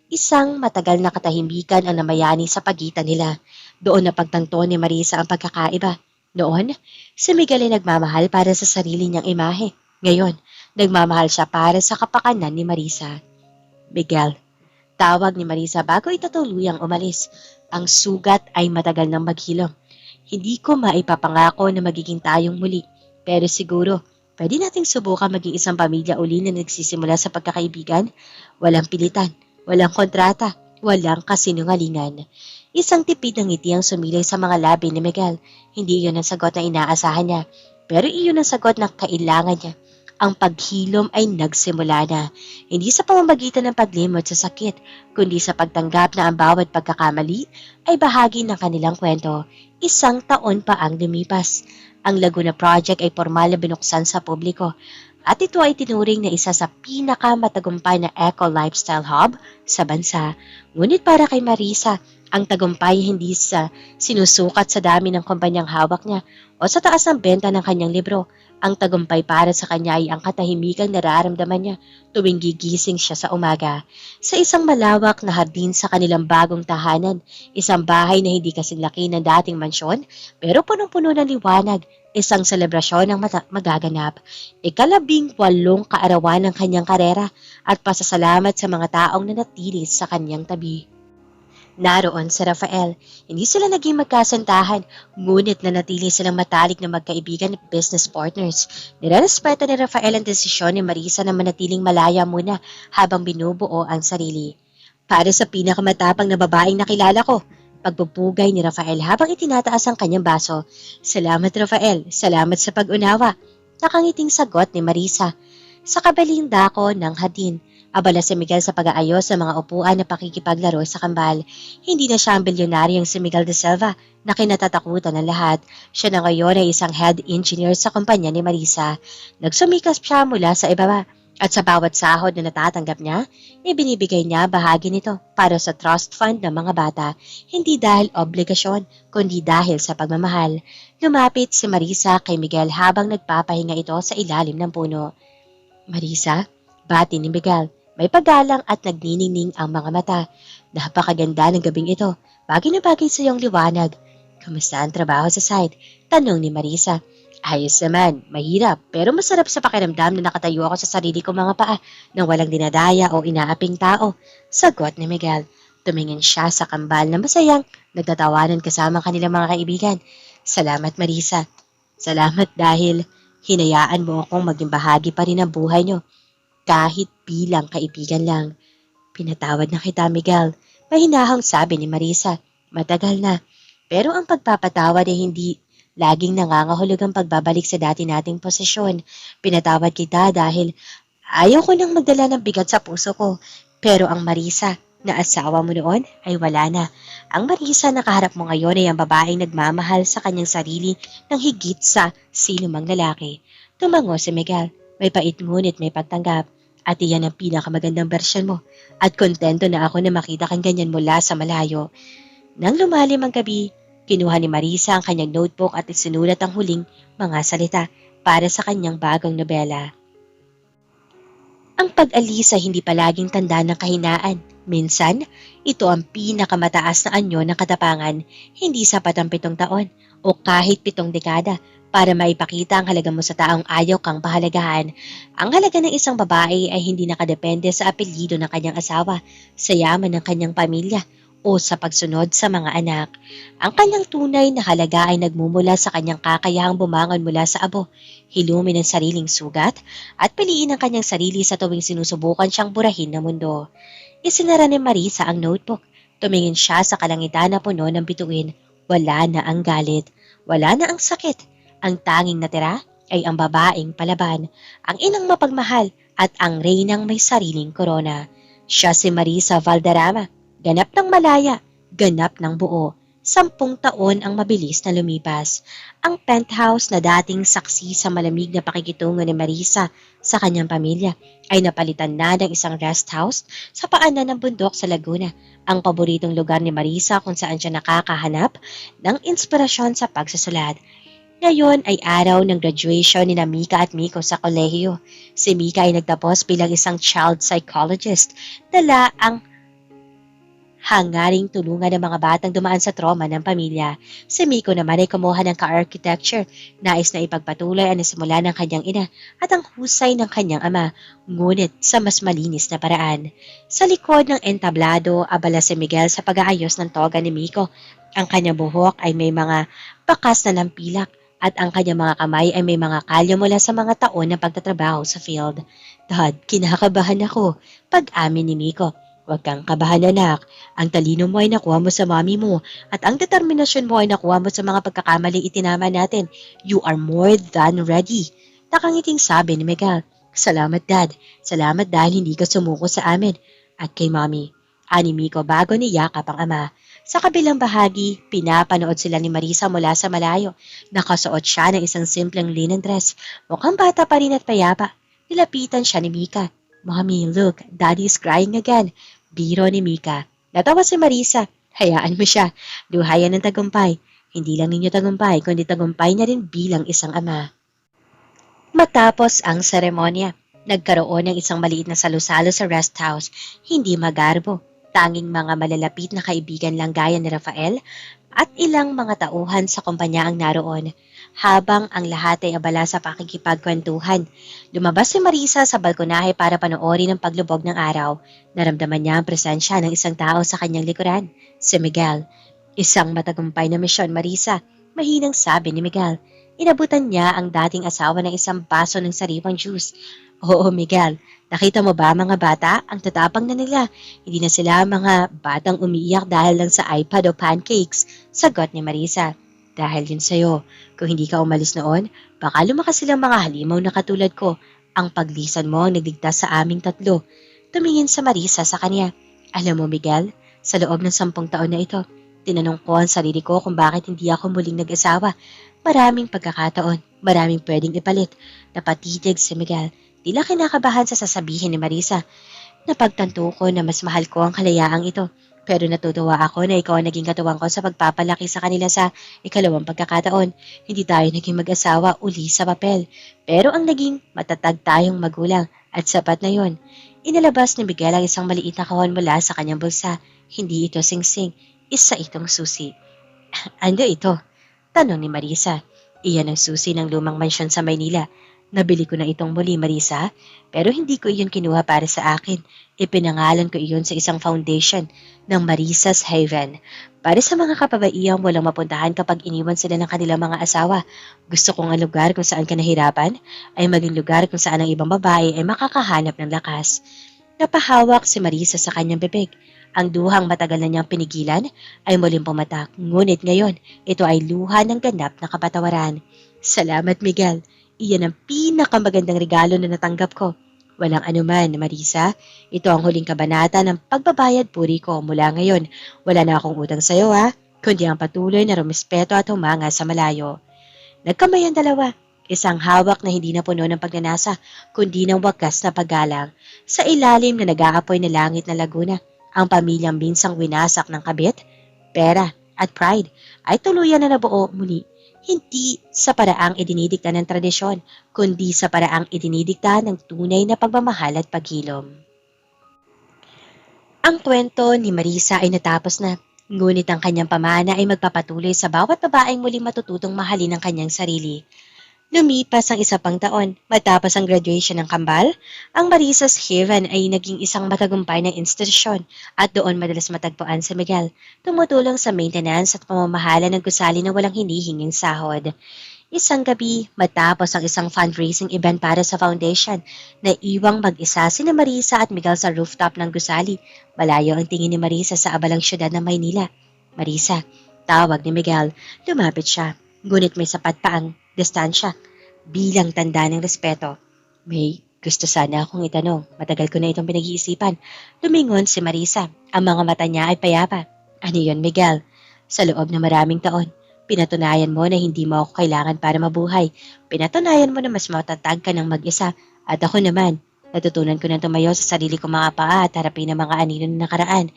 Isang matagal na katahimikan ang namayani sa pagitan nila. Doon na pagtanto ni Marisa ang pagkakaiba. Noon, si Miguel ay nagmamahal para sa sarili niyang imahe. Ngayon, nagmamahal siya para sa kapakanan ni Marisa. Miguel, tawag ni Marisa bago ito tuluyang umalis. Ang sugat ay matagal nang maghilom. Hindi ko maipapangako na magiging tayong muli. Pero siguro, pwede nating subukan maging isang pamilya uli na nagsisimula sa pagkakaibigan. Walang pilitan, walang kontrata, walang kasinungalingan. Isang tipid ng ngiti ang sumilay sa mga labi ni Miguel. Hindi iyon ang sagot na inaasahan niya. Pero iyon ang sagot na kailangan niya. Ang paghilom ay nagsimula na, hindi sa pamamagitan ng paglimot sa sakit, kundi sa pagtanggap na ang bawat pagkakamali ay bahagi ng kanilang kwento. Isang taon pa ang lumipas. Ang Laguna Project ay formal na binuksan sa publiko at ito ay tinuring na isa sa pinakamatagumpay na eco-lifestyle hub sa bansa. Ngunit para kay Marisa, ang tagumpay hindi sa sinusukat sa dami ng kumpanyang hawak niya o sa taas ng benta ng kanyang libro. Ang tagumpay para sa kanya ay ang katahimikang nararamdaman niya tuwing gigising siya sa umaga. Sa isang malawak na hardin sa kanilang bagong tahanan, isang bahay na hindi kasing laki ng dating mansyon, pero punong-puno ng liwanag, isang selebrasyon ng magaganap. 18 kaarawan ng kanyang karera at pasasalamat sa mga taong nanatili sa kanyang tabi. Naroon si Rafael. Hindi sila naging magkasintahan, ngunit nanatili silang matalik na magkaibigan at business partners. Nirerespeto ni Rafael ang desisyon ni Marisa na manatiling malaya muna habang binubuo ang sarili. Para sa pinakamatapang na babaeng nakilala ko, pagpupugay ni Rafael habang itinataas ang kanyang baso. Salamat Rafael, salamat sa pag-unawa. Nakangiting sagot ni Marisa. Sa kabaling dako ng hadin, abala si Miguel sa pag-aayos ng mga upuan na pakikipaglaro sa kambal. Hindi na siya ang bilyonaryong si Miguel de Silva na kinatatakutan ng lahat. Siya na ngayon ay isang head engineer sa kumpanya ni Marisa. Nagsumikas siya mula sa ibaba at sa bawat sahod na natatanggap niya, ibinibigay niya bahagi nito para sa trust fund ng mga bata. Hindi dahil obligasyon, kundi dahil sa pagmamahal. Lumapit si Marisa kay Miguel habang nagpapahinga ito sa ilalim ng puno. Marisa, bati ni Miguel. May paggalang at nagniningning ang mga mata. Napakaganda ng gabing ito. Bagay na bagay sa iyong liwanag. Kamusta ang trabaho sa site? Tanong ni Marisa. Ayos naman, mahirap, pero masarap sa pakiramdam na nakatayo ako sa sarili kong mga paa nang walang dinadaya o inaaping tao. Sagot ni Miguel. Tumingin siya sa kambal na masayang nagtatawanan kasama kanilang mga kaibigan. Salamat Marisa. Salamat dahil hinayaan mo akong maging bahagi pa rin ng buhay niyo. Kahit bilang kaibigan lang. Pinatawad na kita Miguel. Mahinahang sabi ni Marisa. Matagal na. Pero ang pagpapatawad ay hindi laging nangangahulog ang pagbabalik sa dati nating posisyon. Pinatawad kita dahil ayaw ko nang magdala ng bigat sa puso ko. Pero ang Marisa na asawa mo noon ay wala na. Ang Marisa na kaharap mo ngayon ay ang babaeng nagmamahal sa kanyang sarili ng higit sa sinumang lalaki. Tumango si Miguel. May pait ngunit may pagtanggap. At iyan ang pinakamagandang bersyon mo. At kontento na ako na makita kang ganyan mula sa malayo. Nang lumalim ang gabi, kinuha ni Marisa ang kanyang notebook at isinulat ang huling mga salita para sa kanyang bagong nobela. Ang pag-alis ay hindi palaging tanda ng kahinaan. Minsan, ito ang pinakamataas na anyo ng katapangan, hindi sapat ang 7 taon o kahit 7 dekada para maipakita ang halaga mo sa taong ayaw kang pahalagahan. Ang halaga ng isang babae ay hindi nakadepende sa apelyido ng kanyang asawa, sa yaman ng kanyang pamilya, o sa pagsunod sa mga anak. Ang kanyang tunay na halaga ay nagmumula sa kanyang kakayahang bumangon mula sa abo, hilumin ang sariling sugat, at piliin ang kanyang sarili sa tuwing sinusubukan siyang burahin ng mundo. Isinara ni Marisa ang notebook. Tumingin siya sa kalangitan na puno ng bituin. Wala na ang galit. Wala na ang sakit. Ang tanging natira ay ang babaeng palaban, ang inang mapagmahal at ang reynang may sariling korona. Siya si Marisa Valderrama. Ganap ng malaya, ganap ng buo. 10 taon ang mabilis na lumipas. Ang penthouse na dating saksi sa malamig na pakikitungo ni Marisa sa kanyang pamilya ay napalitan na ng isang rest house sa paanan ng bundok sa Laguna, ang paboritong lugar ni Marisa kung saan siya nakakahanap ng inspirasyon sa pagsusulat. Ngayon ay araw ng graduation ni Mika at Miko sa kolehiyo. Si Mika ay nagtapos bilang isang child psychologist. Dala ang hangaring tulungan ng mga batang dumaan sa trauma ng pamilya. Si Miko naman ay kumuha ng ka-architecture. Nais na ipagpatuloy ang nasimula ng kanyang ina at ang husay ng kanyang ama, ngunit sa mas malinis na paraan. Sa likod ng entablado, abala si Miguel sa pag-aayos ng toga ni Miko. Ang kanyang buhok ay may mga bakas na lampilak at ang kanyang mga kamay ay may mga kalyo mula sa mga taon na pagtatrabaho sa field. Dad, kinakabahan ako. Pag-amin ni Miko. Huwag kang kabahan anak. Ang talino mo ay nakuha mo sa mami mo at ang determinasyon mo ay nakuha mo sa mga pagkakamaling itinama natin. You are more than ready. Nakangiting sabi ni Miguel. Salamat dad. Salamat dahil hindi ka sumuko sa amin. At kay mami. Ani Miko bago niyakap ang ama. Sa kabilang bahagi, pinapanood sila ni Marisa mula sa malayo. Nakasuot siya ng isang simpleng linen dress. Mukhang bata pa rin at payapa. Nilapitan siya ni Mika. Mommy, look, Daddy is crying again. Biro ni Mika. Natawa si Marisa. Hayaan mo siya. Luhayan ng tagumpay. Hindi lang ninyo tagumpay, kundi tagumpay niya rin bilang isang ama. Matapos ang seremonya, nagkaroon ng isang maliit na salusalo sa rest house. Hindi magarbo. Tanging mga malalapit na kaibigan lang gaya ni Rafael at ilang mga tauhan sa kumpanya ang naroon. habang ang lahat ay abala sa pakikipagkwentuhan. Lumabas si Marisa sa balkonahe para panoorin ang paglubog ng araw. Naramdaman niya ang presensya ng isang tao sa kanyang likuran, si Miguel. Isang matagumpay na misyon, Marisa, mahinang sabi ni Miguel. Inabutan niya ang dating asawa ng isang baso ng sariwang juice. Oo, Miguel, nakita mo ba mga bata? Ang tatapang na nila. Hindi na sila mga batang umiiyak dahil lang sa iPad o pancakes, sagot ni Marisa. Dahil yun sa'yo, kung hindi ka umalis noon, baka lumakas silang mga halimaw na katulad ko. Ang paglisan mo ang nagligtas sa aming tatlo. Tumingin sa Marisa sa kanya. Alam mo, Miguel, sa loob ng 10 taon na ito, tinanong ko ang sarili ko kung bakit hindi ako muling nag-asawa. Maraming pagkakataon, maraming pwedeng ipalit. Napatitig si Miguel. Tila kinakabahan sa sasabihin ni Marisa. Napagtanto ko na mas mahal ko ang kalayaang ito. Pero natutuwa ako na ikaw ang naging katuwang ko sa pagpapalaki sa kanila sa ikalawang pagkakataon. Hindi tayo naging mag-asawa uli sa papel. Pero ang naging matatag tayong magulang at sapat na yon. Inalabas ni Miguel ang isang maliit na kahon mula sa kanyang bulsa. Hindi ito singsing. Isa itong susi. Ano ito? Tanong ni Marisa. Iyan ang susi ng lumang mansyon sa Maynila. Nabili ko na itong muli, Marisa, pero hindi ko iyon kinuha para sa akin. Ipinangalan ko iyon sa isang foundation ng Marisa's Haven. Para sa mga kababaihang walang mapuntahan kapag iniwan sila ng kanilang mga asawa. Gusto kong ang lugar kung saan ka nahirapan ay maging lugar kung saan ang ibang babae ay makakahanap ng lakas. Napahawak si Marisa sa kanyang bibig. Ang duhang matagal na niyang pinigilan ay muling pumatak. Ngunit ngayon, ito ay luha ng ganap na kapatawaran. Salamat, Miguel. Iyan ang pinakamagandang regalo na natanggap ko. Walang anuman, Marisa. Ito ang huling kabanata ng pagbabayad puri ko. Mula ngayon, wala na akong utang sa iyo, ha? Kundi ang patuloy na rumispeto at humanga sa malayo. Nagkamay ang dalawa. Isang hawak na hindi na puno ng pagnanasa, kundi ng wagas na paggalang. Sa ilalim na nag-aapoy na langit na Laguna, ang pamilyang minsang winasak ng kabit, pera at pride ay tuluyan na nabuo muli. Hindi sa paraang idinidikta ng tradisyon, kundi sa paraang idinidikta ng tunay na pagmamahal at paghilom. Ang kwento ni Marisa ay natapos na, ngunit ang kanyang pamana ay magpapatuloy sa bawat babaeng muling matututong mahalin ang kanyang sarili. Lumipas ang 1 pang taon, matapos ang graduation ng kambal, ang Marisa's Haven ay naging isang matagumpay ng institusyon at doon madalas matagpuan si Miguel, tumutulong sa maintenance at pamamahala ng gusali na walang hinihinging sahod. Isang gabi, matapos ang isang fundraising event para sa foundation, naiwang mag-isa sina Marisa at Miguel sa rooftop ng gusali. Malayo ang tingin ni Marisa sa abalang syudad ng Maynila. Marisa, tawag ni Miguel. Lumapit siya, ngunit may sapat pa ang distansya. Bilang tanda ng respeto. May gusto sana akong itanong. Matagal ko na itong pinag-iisipan. Lumingon si Marisa. Ang mga mata niya ay payapa. Ano yun, Miguel? Sa loob ng maraming taon, pinatunayan mo na hindi mo ako kailangan para mabuhay. Pinatunayan mo na mas matatag ka ng mag-isa. At ako naman, natutunan ko na tumayo sa sarili kong mga paa at harapin ang mga anino na nakaraan.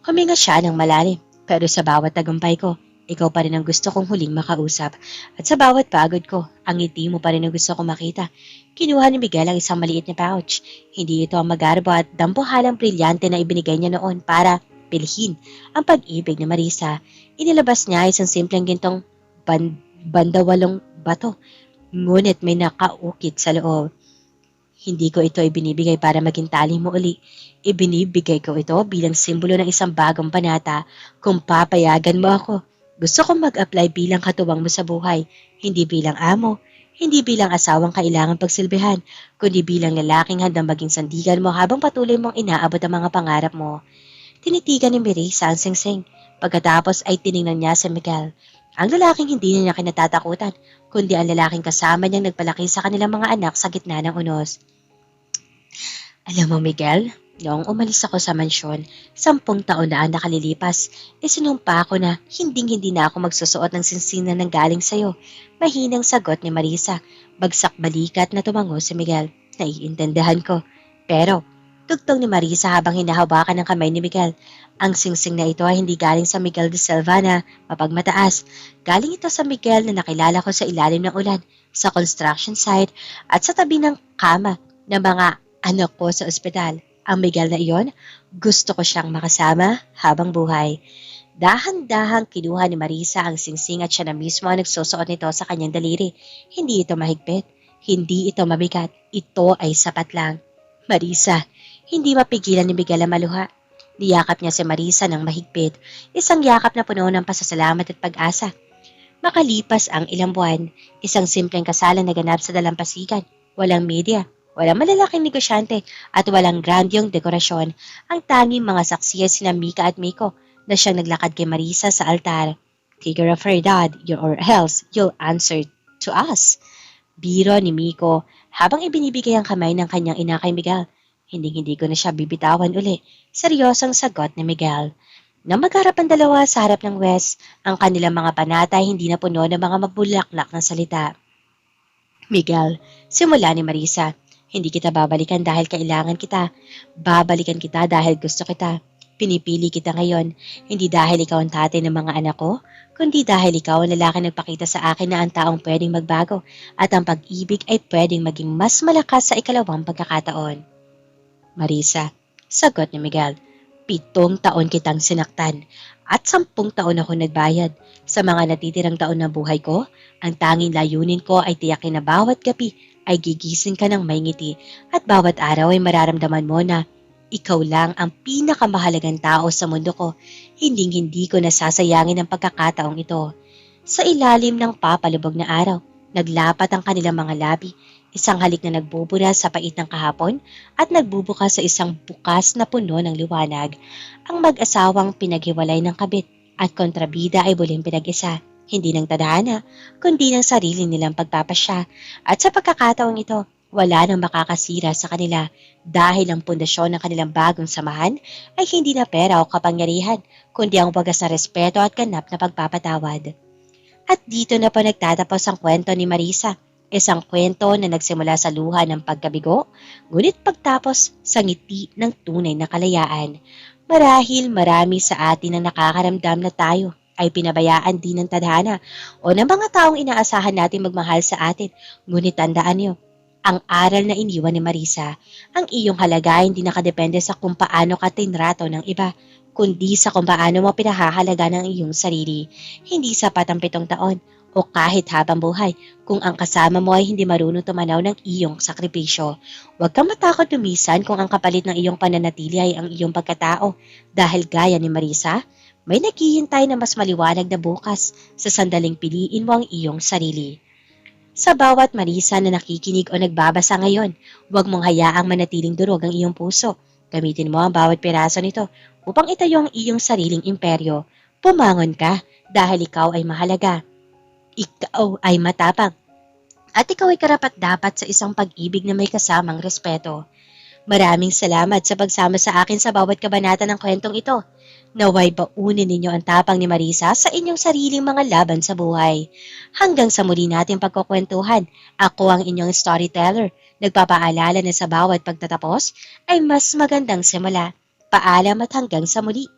Huminga siya ng malalim. Pero sa bawat tagumpay ko, ikaw pa rin ang gusto kong huling makausap. At sa bawat pagod ko, ang ngiti mo pa rin ang gusto kong makita. Kinuha ni Miguel ang isang maliit na pouch. Hindi ito ang magarbo at dampuhalang brilyante na ibinigay niya noon para pilhin ang pag-ibig ni Marisa. Inilabas niya isang simpleng gintong bandawalong bato. Ngunit may nakaukit sa loob. Hindi ko ito ibinibigay para maging tali mo uli. Ibinibigay ko ito bilang simbolo ng isang bagong panata kung papayagan mo ako. Gusto kong mag-apply bilang katuwang mo sa buhay, hindi bilang amo, hindi bilang asawang kailangang pagsilbihan, kundi bilang lalaking handang maging sandigan mo habang patuloy mong inaabot ang mga pangarap mo. Tinitigan ni Marisa ang singsing. Pagkatapos ay tiningnan niya si Miguel. Ang lalaking hindi niya kinatatakutan, kundi ang lalaking kasama niyang nagpalaki sa kanilang mga anak sa gitna ng unos. Alam mo, Miguel, noong umalis ako sa mansyon, 10 taon na ang nakalilipas, isinumpa ko na hinding-hindi na ako magsusuot ng singsing na nanggaling sa'yo. Mahinang sagot ni Marisa, bagsak balikat na tumango si Miguel. Naiintindihan ko. Pero, tugtog ni Marisa habang hinahawakan ng kamay ni Miguel. Ang singsing na ito ay hindi galing sa Miguel de Silva na mapagmataas. Galing ito sa Miguel na nakilala ko sa ilalim ng ulan, sa construction site at sa tabi ng kama ng mga anak ko sa ospital. Ang Miguel na iyon, gusto ko siyang makasama habang buhay. Dahan-dahang kinuha ni Marisa ang singsing at siya na mismo ang nagsusuot nito sa kanyang daliri. Hindi ito mahigpit. Hindi ito mabigat. Ito ay sapat lang. Marisa, hindi mapigilan ni Miguel ang maluha. Niyakap niya si Marisa ng mahigpit. Isang yakap na puno ng pasasalamat at pag-asa. Makalipas ang ilang buwan, isang simpleng kasalan na ganap sa dalampasigan. Walang media, walang malalaking negosyante, at walang grandyong dekorasyon. Ang tanging mga saksi ay sina Mika at Miko na siyang naglakad kay Marisa sa altar. Take care of her, Dad, or else you'll answer to us. Biro ni Miko habang ibinibigay ang kamay ng kanyang ina kay Miguel. Hindi ko na siya bibitawan uli. Seryosong sagot ni Miguel. Nang magharap ang dalawa sa harap ng West, ang kanilang mga panata ay hindi na puno ng mga mabulaklak na salita. Miguel, simula ni Marisa, hindi kita babalikan dahil kailangan kita. Babalikan kita dahil gusto kita. Pinipili kita ngayon, hindi dahil ikaw ang tatay ng mga anak ko, kundi dahil ikaw ang lalaki nagpakita sa akin na ang taong pwedeng magbago at ang pag-ibig ay pwedeng maging mas malakas sa ikalawang pagkakataon. Marisa, sagot ni Miguel, 7 taon kitang sinaktan at 10 taon ako nagbayad. Sa mga natitirang taon ng buhay ko, ang tanging layunin ko ay tiyakin na bawat gabi ay gigising ka ng may ngiti at bawat araw ay mararamdaman mo na ikaw lang ang pinakamahalagang tao sa mundo ko. Hinding-hindi ko nasasayangin ang pagkakataong ito. Sa ilalim ng papalubog na araw, naglapat ang kanilang mga labi. Isang halik na nagbubura sa pait ng kahapon at nagbubukas sa isang bukas na puno ng liwanag. Ang mag-asawang pinaghiwalay ng kabit at kontrabida ay buling pinag-isa. Hindi ng tadhana, kundi ng sarili nilang pagpapasya. At sa pagkakataong ito, wala nang makakasira sa kanila dahil ang pundasyon ng kanilang bagong samahan ay hindi na pera o kapangyarihan, kundi ang wagas na respeto at ganap na pagpapatawad. At dito na po nagtatapos ang kwento ni Marisa. Isang kwento na nagsimula sa luha ng pagkabigo, ngunit pagtapos sa ngiti ng tunay na kalayaan. Marahil marami sa atin ang nakakaramdam na tayo ay pinabayaan din ng tadhana o ng mga taong inaasahan natin magmahal sa atin. Ngunit tandaan niyo, ang aral na iniwan ni Marisa, ang iyong halaga hindi nakadepende sa kung paano ka tinrato ng iba, kundi sa kung paano mo pinahahalaga ng iyong sarili. Hindi sapat ang 7 taon o kahit habang buhay kung ang kasama mo ay hindi marunong tumanaw ng iyong sakripisyo. Huwag kang matakot lumisan kung ang kapalit ng iyong pananatili ay ang iyong pagkatao dahil gaya ni Marisa, may naghihintay na mas maliwanag na bukas sa sandaling piliin mo ang iyong sarili. Sa bawat Marisa na nakikinig o nagbabasa ngayon, huwag mong hayaang manatiling durog ang iyong puso. Gamitin mo ang bawat piraso nito upang itayo ang iyong sariling imperyo. Pumangon ka dahil ikaw ay mahalaga. Ikaw ay matapang. At ikaw ay karapat-dapat sa isang pag-ibig na may kasamang respeto. Maraming salamat sa pagsama sa akin sa bawat kabanata ng kwentong ito. Naway baunin ninyo ang tapang ni Marisa sa inyong sariling mga laban sa buhay. Hanggang sa muli nating pagkukwentuhan, ako ang inyong storyteller. Nagpapaalala na sa bawat pagtatapos ay mas magandang simula. Paalam at hanggang sa muli.